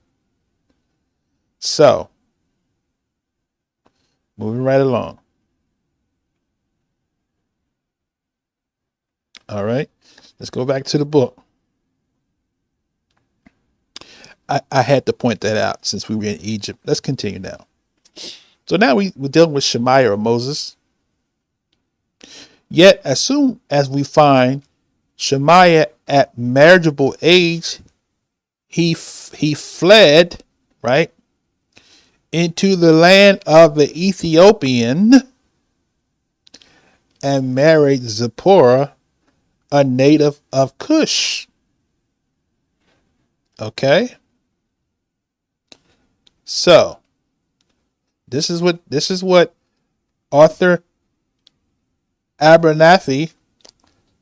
So, moving right along. All right. Let's go back to the book. I had to point that out since we were in Egypt. Let's continue now. So now we're dealing with Shemaiah or Moses. Yet as soon as we find Shemaiah at marriageable age, he fled, right, into the land of the Ethiopian and married Zipporah, a native of Cush. Okay. So this is what Arthur Abernathy,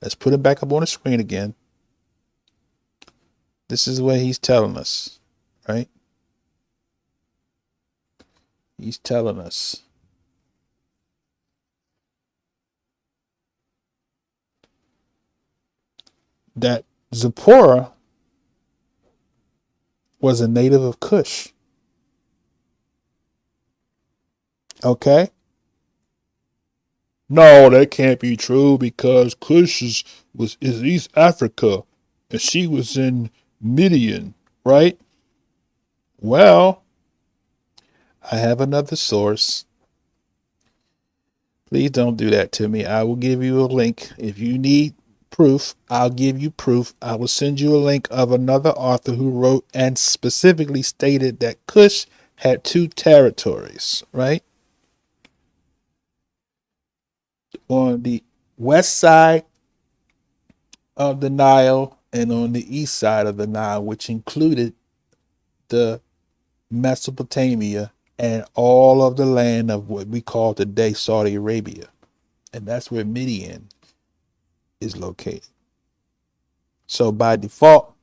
let's put it back up on the screen again. This is what he's telling us, right? He's telling us that Zipporah was a native of Cush. Okay? No, that can't be true because Cush is East Africa and she was in Midian, right? Well, I have another source. Please don't do that to me. I will give you a link. If you need proof, I'll give you proof. I will send you a link of another author who wrote and specifically stated that Cush had 2 territories, right? On the west side of the Nile and on the east side of the Nile, which included the Mesopotamia and all of the land of what we call today Saudi Arabia. And that's where Midian is located. So by default,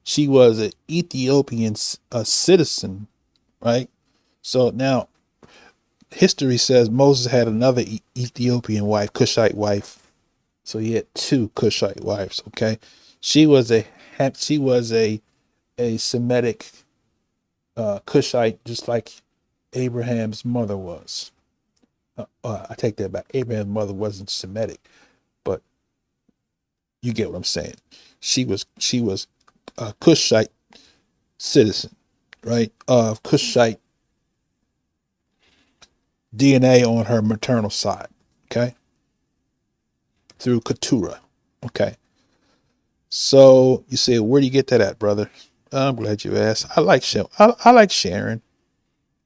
she was an Ethiopian citizen, right? So now history says Moses had another Ethiopian wife, Cushite wife, So he had 2 Cushite wives. Okay, she was a Semitic Cushite, just like Abraham's mother was. I take that back. Abraham's mother wasn't Semitic, but you get what I'm saying. She was a Cushite citizen, right? Of Cushite DNA on her maternal side. Okay, through Keturah. Okay, so you say, where do you get that at, brother? I'm glad you asked. I like sharing.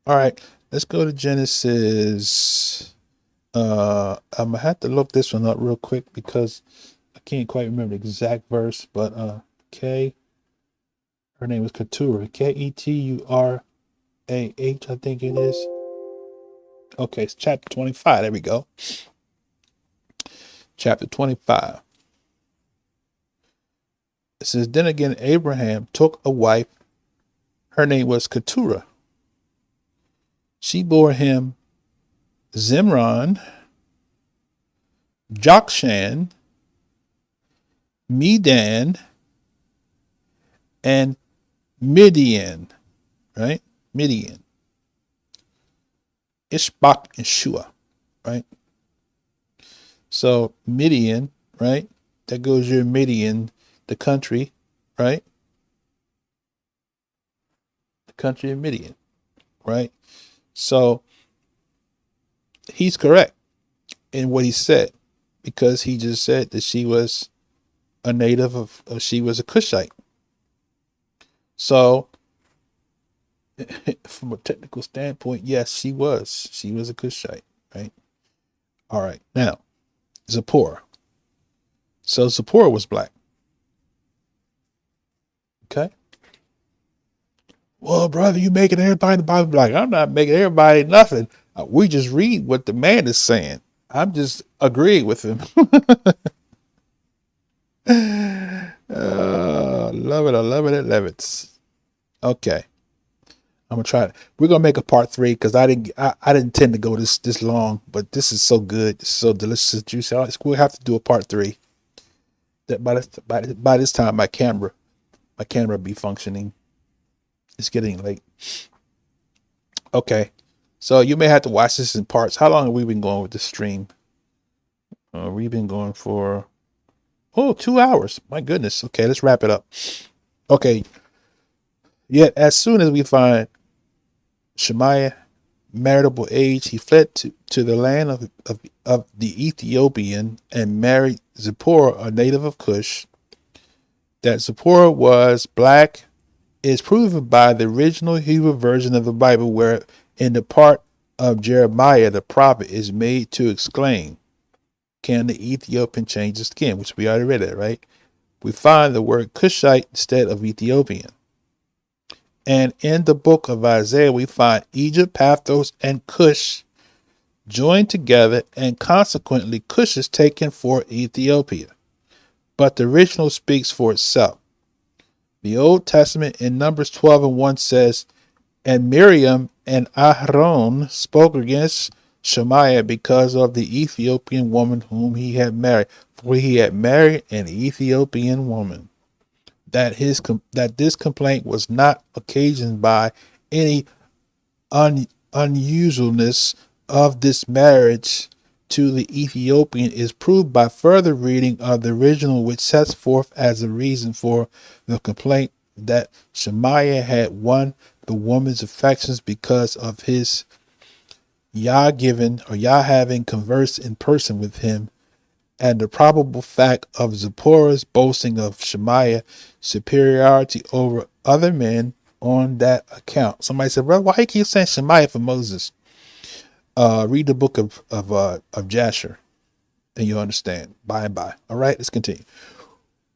All right, let's go to Genesis. I'm gonna have to look this one up real quick because I can't quite remember the exact verse, but her name was Keturah, Keturah, I think it is. Okay, it's chapter 25. There we go. Chapter 25. It says, then again, Abraham took a wife. Her name was Keturah. She bore him Zimran, Jokshan, Medan, and Midian, right? Midian. Ishbak and Shua, right? So Midian, right? That goes your Midian, the country, right? The country of Midian, right? So he's correct in what he said, because he just said that she was a native of she was a Cushite. So from a technical standpoint, yes, she was a Cushite, right? All right, now Zipporah. So Zipporah was black. Okay. Well, brother, you making everybody in the Bible black. I'm not making everybody nothing. We just read what the man is saying. I'm just agreeing with him. Love it. I love it. I love it. Okay. I'm gonna try it. We're gonna make a part 3 because I didn't intend to go this long, but this is so good, so delicious, juicy. We'll have to do a part 3. That by this time my camera be functioning. It's getting late. Okay, so you may have to watch this in parts. How long have we been going with the stream? We've been going for 2 hours. My goodness. Okay, let's wrap it up. Okay. Yet as soon as we find Shemaiah marriageable age, he fled to the land of the Ethiopian and married Zipporah, a native of Cush. That Zipporah was black is proven by the original Hebrew version of the Bible, where in the part of Jeremiah the prophet is made to exclaim, can the Ethiopian change his skin? Which we already read it, right? We find the word Cushite instead of Ethiopian. And in the book of Isaiah, we find Egypt, Pathros, and Cush joined together, and consequently Cush is taken for Ethiopia. But the original speaks for itself. The Old Testament in Numbers 12:1 says, and Miriam and Aaron spoke against Shemaiah because of the Ethiopian woman whom he had married, for he had married an Ethiopian woman. That this complaint was not occasioned by any unusualness of this marriage to the Ethiopian is proved by further reading of the original, which sets forth as a reason for the complaint that Shemaiah had won the woman's affections because of his Yah having conversed in person with him, and the probable fact of Zipporah's boasting of Shemaiah's superiority over other men on that account. Somebody said, "Bro, why you keep saying Shemaiah for Moses?" Read the book of Jasher, and you'll understand by and by. All right, let's continue.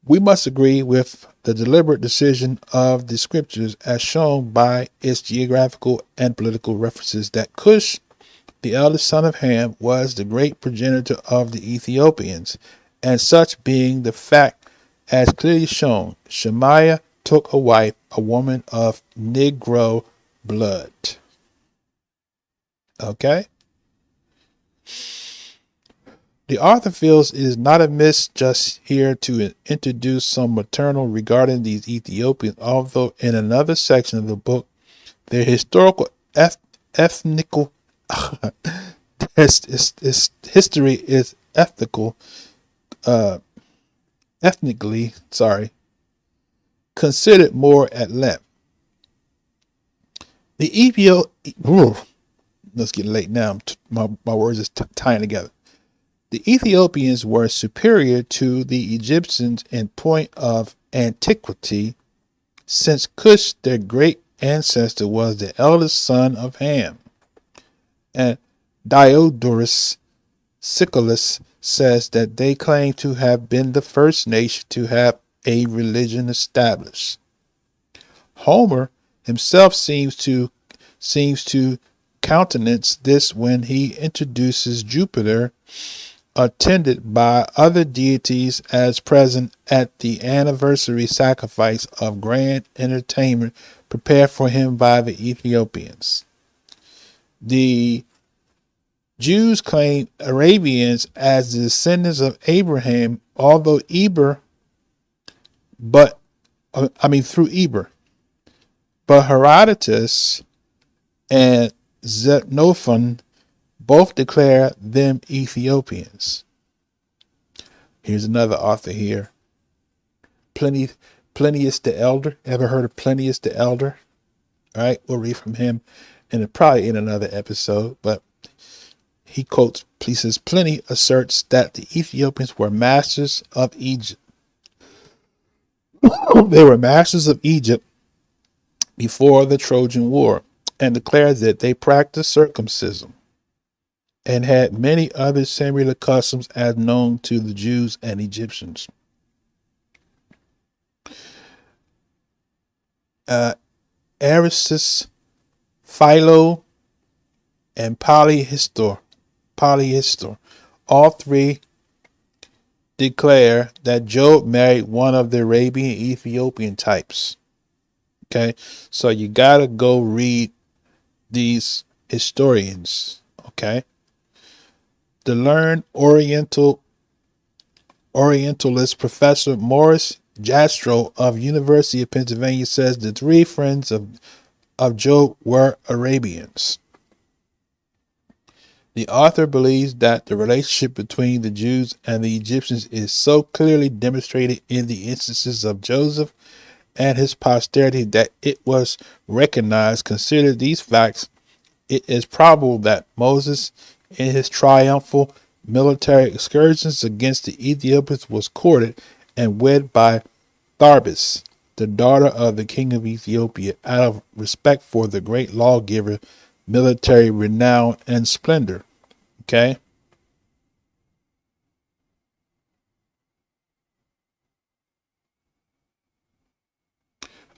We must agree with the deliberate decision of the scriptures as shown by its geographical and political references that Cush, the eldest son of Ham, was the great progenitor of the Ethiopians, and such being the fact as clearly shown, Shemaiah took a wife, a woman of Negro blood. Okay? The author feels it is not amiss just here to introduce some maternal regarding these Ethiopians, although in another section of the book, their historical ethnical history is ethnically considered more at length. The let's get late now. My words is tying together. The Ethiopians were superior to the Egyptians in point of antiquity, since Cush, their great ancestor, was the eldest son of Ham. And Diodorus Siculus says that they claim to have been the first nation to have a religion established. Homer himself seems to countenance this when he introduces Jupiter, attended by other deities, as present at the anniversary sacrifice of grand entertainment prepared for him by the Ethiopians. The Jews claim Arabians as the descendants of Abraham, although through Eber. But Herodotus and Xenophon both declare them Ethiopians. Here's another author here. Plinius the Elder. Ever heard of Plinius the Elder? All right, we'll read from him probably in another episode, but he quotes, he says, Pliny asserts that the Ethiopians were masters of Egypt. They were masters of Egypt before the Trojan War, and declares that they practiced circumcision and had many other similar customs as known to the Jews and Egyptians. Aristus, Philo, and Polyhistor, all three declare that Job married one of the Arabian Ethiopian types. Okay, so you gotta go read these historians. Okay, the learned Orientalist Professor Morris Jastrow of University of Pennsylvania says the three friends of Job were Arabians. The author believes that the relationship between the Jews and the Egyptians is so clearly demonstrated in the instances of Joseph and his posterity that it was recognized. Consider these facts. It is probable that Moses, in his triumphal military excursions against the Ethiopians, was courted and wed by Barbot, the daughter of the king of Ethiopia, out of respect for the great lawgiver, military renown, and splendor. Okay.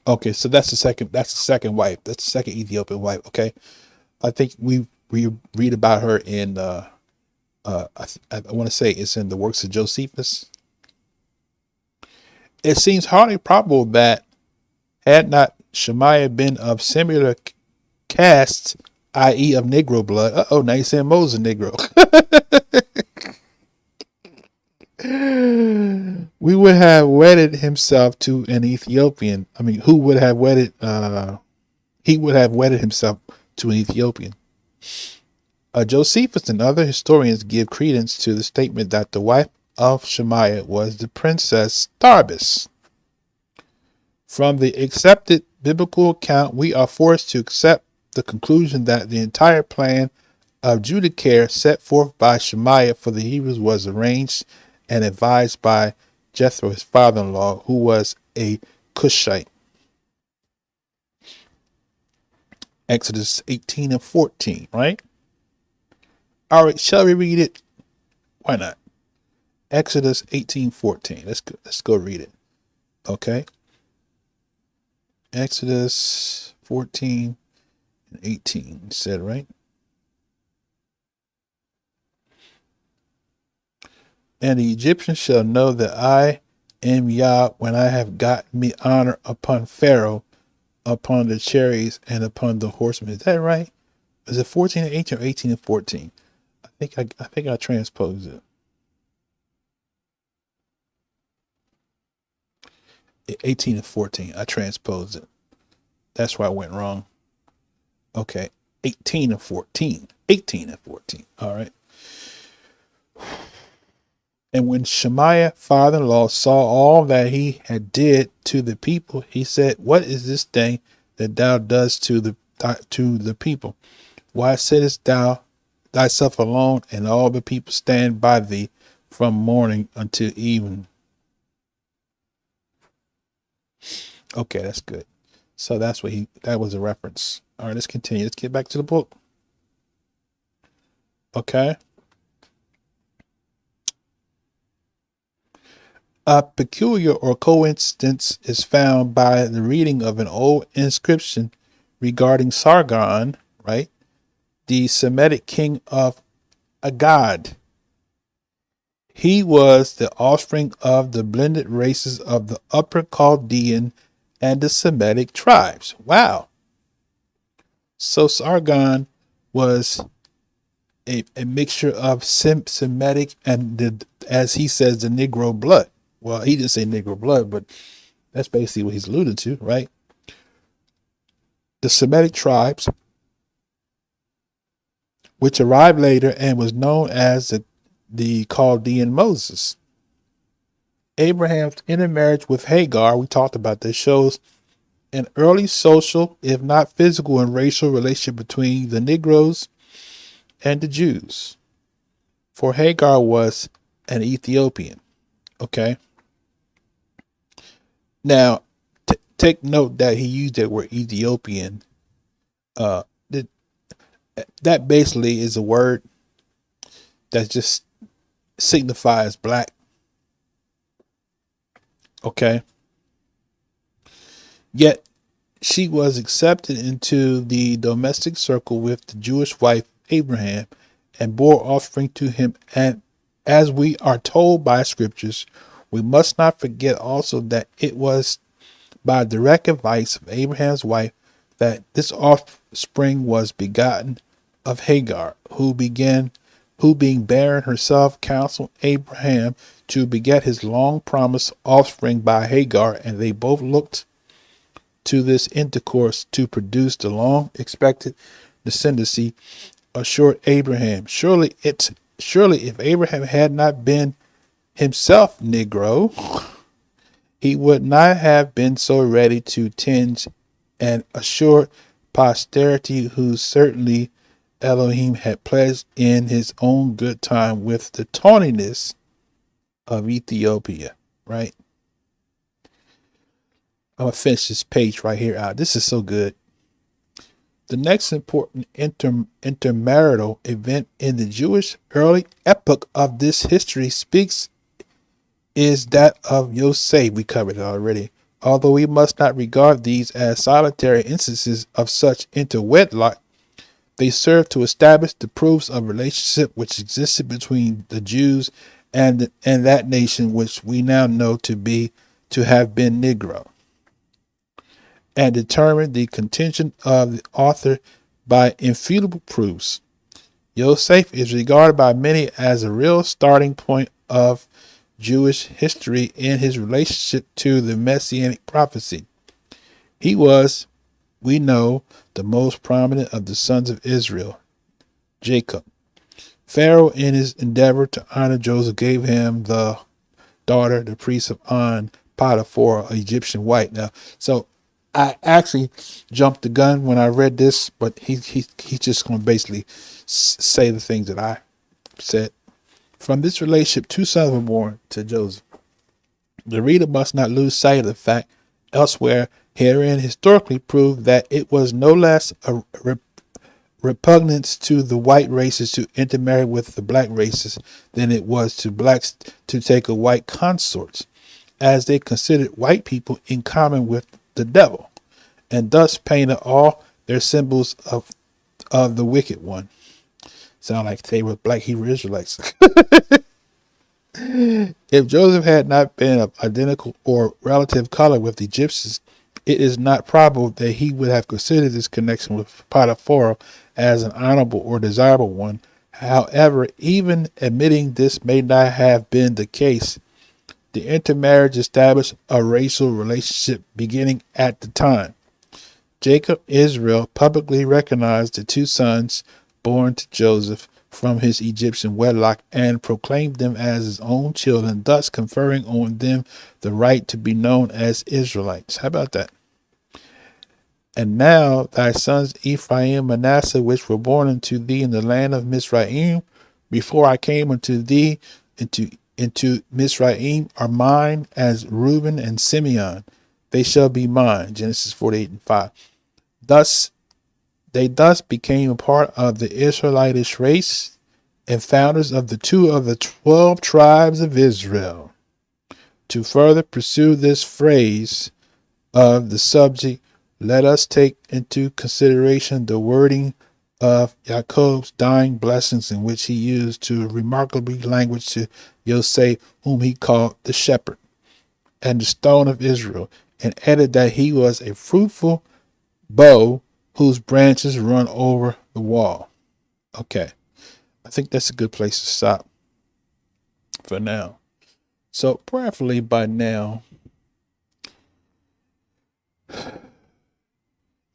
Okay, so that's the second wife. That's the second Ethiopian wife. Okay. I think we read about her in I want to say it's in the works of Josephus. It seems hardly probable that had not Shemaiah been of similar caste, i.e. of Negro blood. Now you're saying Moses Negro. We would have wedded himself to an Ethiopian. Who would have wedded, he would have wedded himself to an Ethiopian. Josephus and other historians give credence to the statement that the wife of Shemaiah was the princess Tarbis. From the accepted biblical account, we are forced to accept the conclusion that the entire plan of Judicare set forth by Shemaiah for the Hebrews was arranged and advised by Jethro, his father-in-law, who was a Cushite. Exodus 18 and 14, right? All right, shall we read it? Why not? Exodus 18:14. Let's go read it. Okay. Exodus 14 and 18 said, right? And the Egyptians shall know that I am Yah when I have gotten me honor upon Pharaoh, upon the chariots, and upon the horsemen. Is that right? Is it 14 and 18 or 18 and 14? I think I transposed it. 18 and 14. I transposed it. That's where I went wrong. Okay. 18 and 14. 18 and 14. All right. And when Shemaiah, father-in-law, saw all that he had did to the people, he said, "What is this thing that thou doest to the people? Why sittest thou thyself alone, and all the people stand by thee from morning until evening?" Okay, that's good. So that's what that was a reference. All right, let's continue. Let's get back to the book. Okay. A peculiar or coincidence is found by the reading of an old inscription regarding Sargon, right? The Semitic king of Agad. He was the offspring of the blended races of the Upper Chaldean and the Semitic tribes. Wow. So Sargon was a mixture of Semitic and, as he says, the Negro blood. Well, he didn't say Negro blood, but that's basically what he's alluded to, right? The Semitic tribes, which arrived later and was known as the Chaldean Moses. Abraham's intermarriage with Hagar, we talked about this, shows an early social, if not physical and racial relationship between the Negroes and the Jews. For Hagar was an Ethiopian. Okay. Now, take note that he used that word Ethiopian. That basically is a word that just signifies black. Okay. Yet she was accepted into the domestic circle with the Jewish wife Abraham and bore offspring to him. And as we are told by scriptures, we must not forget also that it was by direct advice of Abraham's wife that this offspring was begotten of Hagar, who being barren herself counseled Abraham to beget his long promised offspring by Hagar, and they both looked to this intercourse to produce the long expected descendancy assured Abraham. Surely if Abraham had not been himself Negro, he would not have been so ready to tinge an assured posterity who certainly Elohim had pledged in his own good time with the tawniness of Ethiopia, right? I'm going to finish this page right here out. This is so good. The next important intermarital event in the Jewish early epoch of this history is that of Yosef. We covered it already. Although we must not regard these as solitary instances of such interwedlock, they serve to establish the proofs of relationship which existed between the Jews and that nation which we now know to have been Negro, and determine the contention of the author by infutable proofs. Yosef is regarded by many as a real starting point of Jewish history in his relationship to the messianic prophecy. He was, we know, the most prominent of the sons of Israel, Jacob. Pharaoh, in his endeavor to honor Joseph, gave him the daughter, the priest of On, Pt2, an Egyptian wife. Now, so I actually jumped the gun when I read this, but he's just going to basically say the things that I said. From this relationship, 2 sons were born to Joseph. The reader must not lose sight of the fact elsewhere herein historically proved that it was no less a repugnance to the white races to intermarry with the black races than it was to blacks to take a white consort, as they considered white people in common with the devil, and thus painted all their symbols of the wicked one. Sound like they were black Hebrew Israelites. If Joseph had not been of identical or relative color with the Egyptians, it is not probable that he would have considered this connection with Pt2 as an honorable or desirable one. However, even admitting this may not have been the case, The intermarriage established a racial relationship beginning at the time. Jacob Israel publicly recognized the two sons born to Joseph from his Egyptian wedlock and proclaimed them as his own children, thus conferring on them the right to be known as Israelites. How about that? And now thy sons Ephraim, Manasseh, which were born unto thee in the land of Mizraim, before I came unto thee into Mizraim, are mine, as Reuben and Simeon. They shall be mine. Genesis 48:5. They thus became a part of the Israelitish race and founders of the 2 of the 12 tribes of Israel. To further pursue this phrase of the subject, let us take into consideration the wording of Jacob's dying blessings, in which he used to remarkably language to Yosef, whom he called the shepherd and the stone of Israel, and added that he was a fruitful bow whose branches run over the wall. Okay, I think that's a good place to stop for now. So prayerfully by now,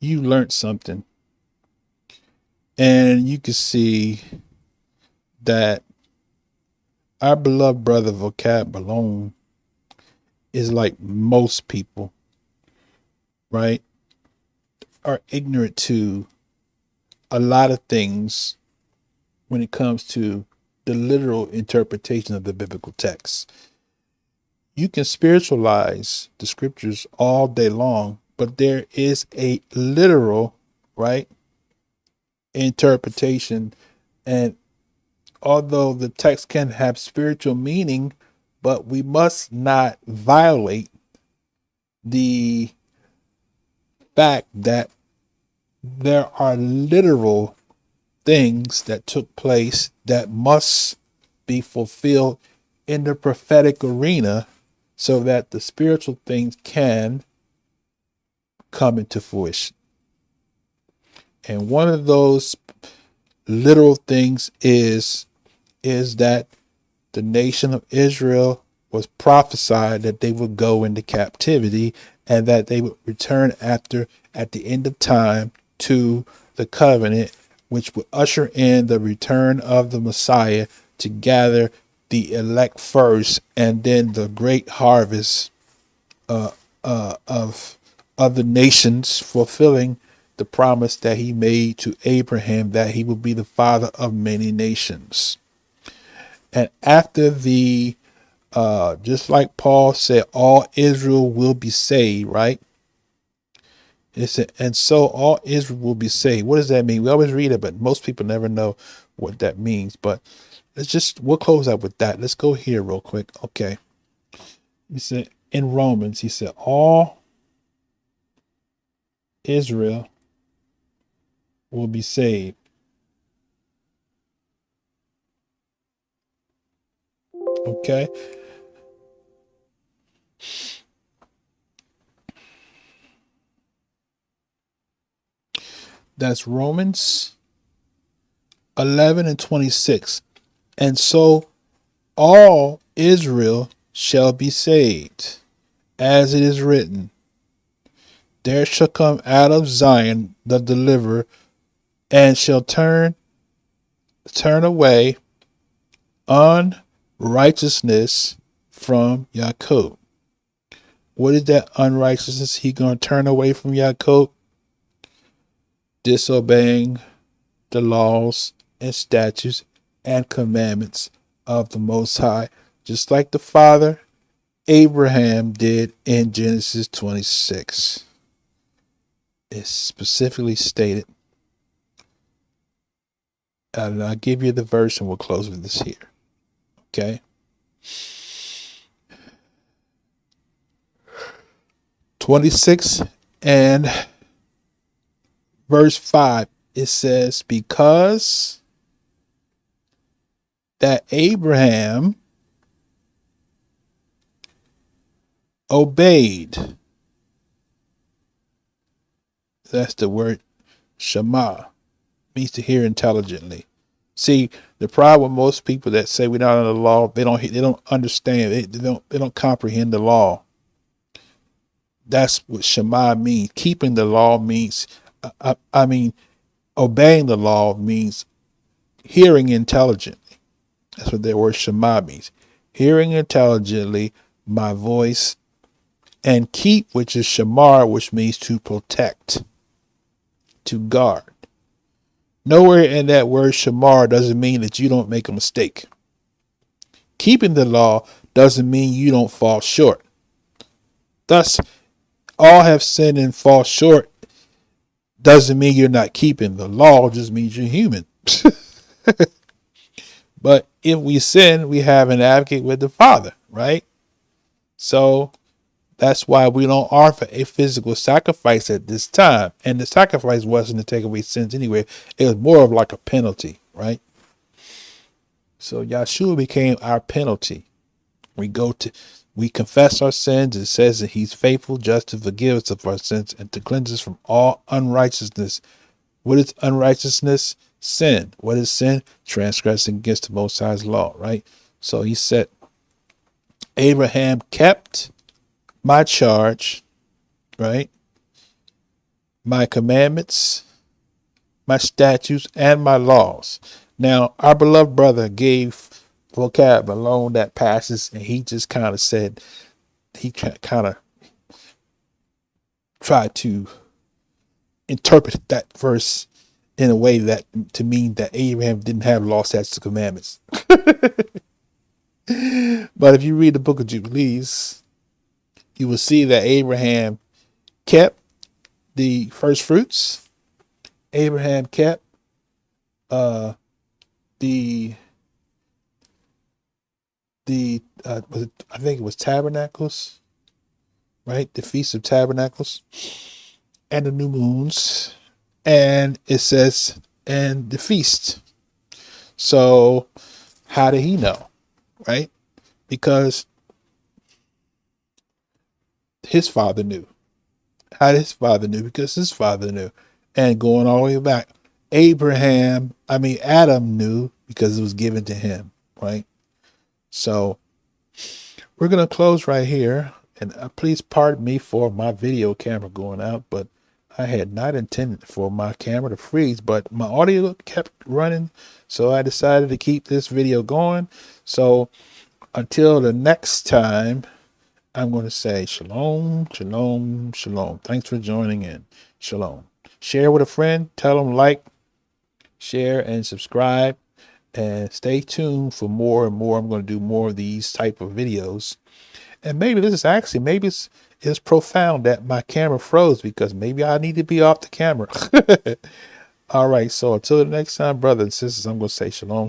you learned something, and you can see that our beloved brother Vocab Malone is like most people, right, are ignorant to a lot of things when it comes to the literal interpretation of the biblical text. You can spiritualize the scriptures all day long, but there is a literal, right, interpretation. And although the text can have spiritual meaning, but we must not violate the fact that there are literal things that took place that must be fulfilled in the prophetic arena so that the spiritual things can come into fruition. And one of those literal things is that the nation of Israel was prophesied that they would go into captivity and that they would return at the end of time to the covenant, which would usher in the return of the Messiah to gather the elect first, and then the great harvest of other nations, fulfilling the promise that he made to Abraham that he would be the father of many nations. And after the just like Paul said, all Israel will be saved, right? It said, and so all Israel will be saved. What does that mean? We always read it, but most people never know what that means. But we'll close out with that. Let's go here real quick. Okay. He said in Romans, he said, all Israel will be saved. Okay. That's Romans 11:26. And so all Israel shall be saved, as it is written, there shall come out of Zion the deliverer, and shall turn away unrighteousness from Jacob. What is that unrighteousness he going to turn away from Jacob? Disobeying the laws and statutes and commandments of the Most High, just like the father Abraham did in Genesis 26. It's specifically stated. And I'll give you the verse and we'll close with this here. Okay. 26 and verse 5, it says, because that Abraham obeyed. That's the word Shema, means to hear intelligently. See, the problem with most people that say we're not under the law, they don't understand. They don't comprehend the law. That's what Shema means. Keeping the law means, I mean, obeying the law means hearing intelligently. That's what that word Shema means. Hearing intelligently my voice, and keep, which is Shamar, which means to protect, to guard. Nowhere in that word Shamar doesn't mean that you don't make a mistake. Keeping the law doesn't mean you don't fall short. Thus, all have sinned and fall short doesn't mean you're not keeping the law, just means you're human. But if we sin, we have an advocate with the Father, right? So that's why we don't offer a physical sacrifice at this time. And the sacrifice wasn't to take away sins anyway. It was more of like a penalty, right? So Yahshua became our penalty. We confess our sins. It says that he's faithful, just to forgive us of our sins and to cleanse us from all unrighteousness. What is unrighteousness? Sin. What is sin? Transgressing against the Most High's law, right? So he said, Abraham kept my charge, right? My commandments, my statutes, and my laws. Now, our beloved brother gave Vocab Malone that passage, and he just kind of said, he kind of tried to interpret that verse in a way that to mean that Abraham didn't have law, statutes, and commandments. But if you read the book of Jubilees, you will see that Abraham kept the first fruits. Abraham kept I think it was Tabernacles, right? The Feast of Tabernacles and the new moons. And it says, and the feast. So how did he know, right? Because his father knew. How did his father knew? Because his father knew. And going all the way back, Adam knew because it was given to him, right? So we're going to close right here. And please pardon me for my video camera going out, but I had not intended for my camera to freeze, but my audio kept running. So I decided to keep this video going. So until the next time, I'm going to say shalom, shalom, shalom. Thanks for joining in. Shalom. Share with a friend. Tell them like, share, and subscribe. And stay tuned for more and more. I'm going to do more of these type of videos. And maybe this is actually, it's profound that my camera froze because maybe I need to be off the camera. All right. So until the next time, brothers and sisters, I'm going to say shalom, shalom.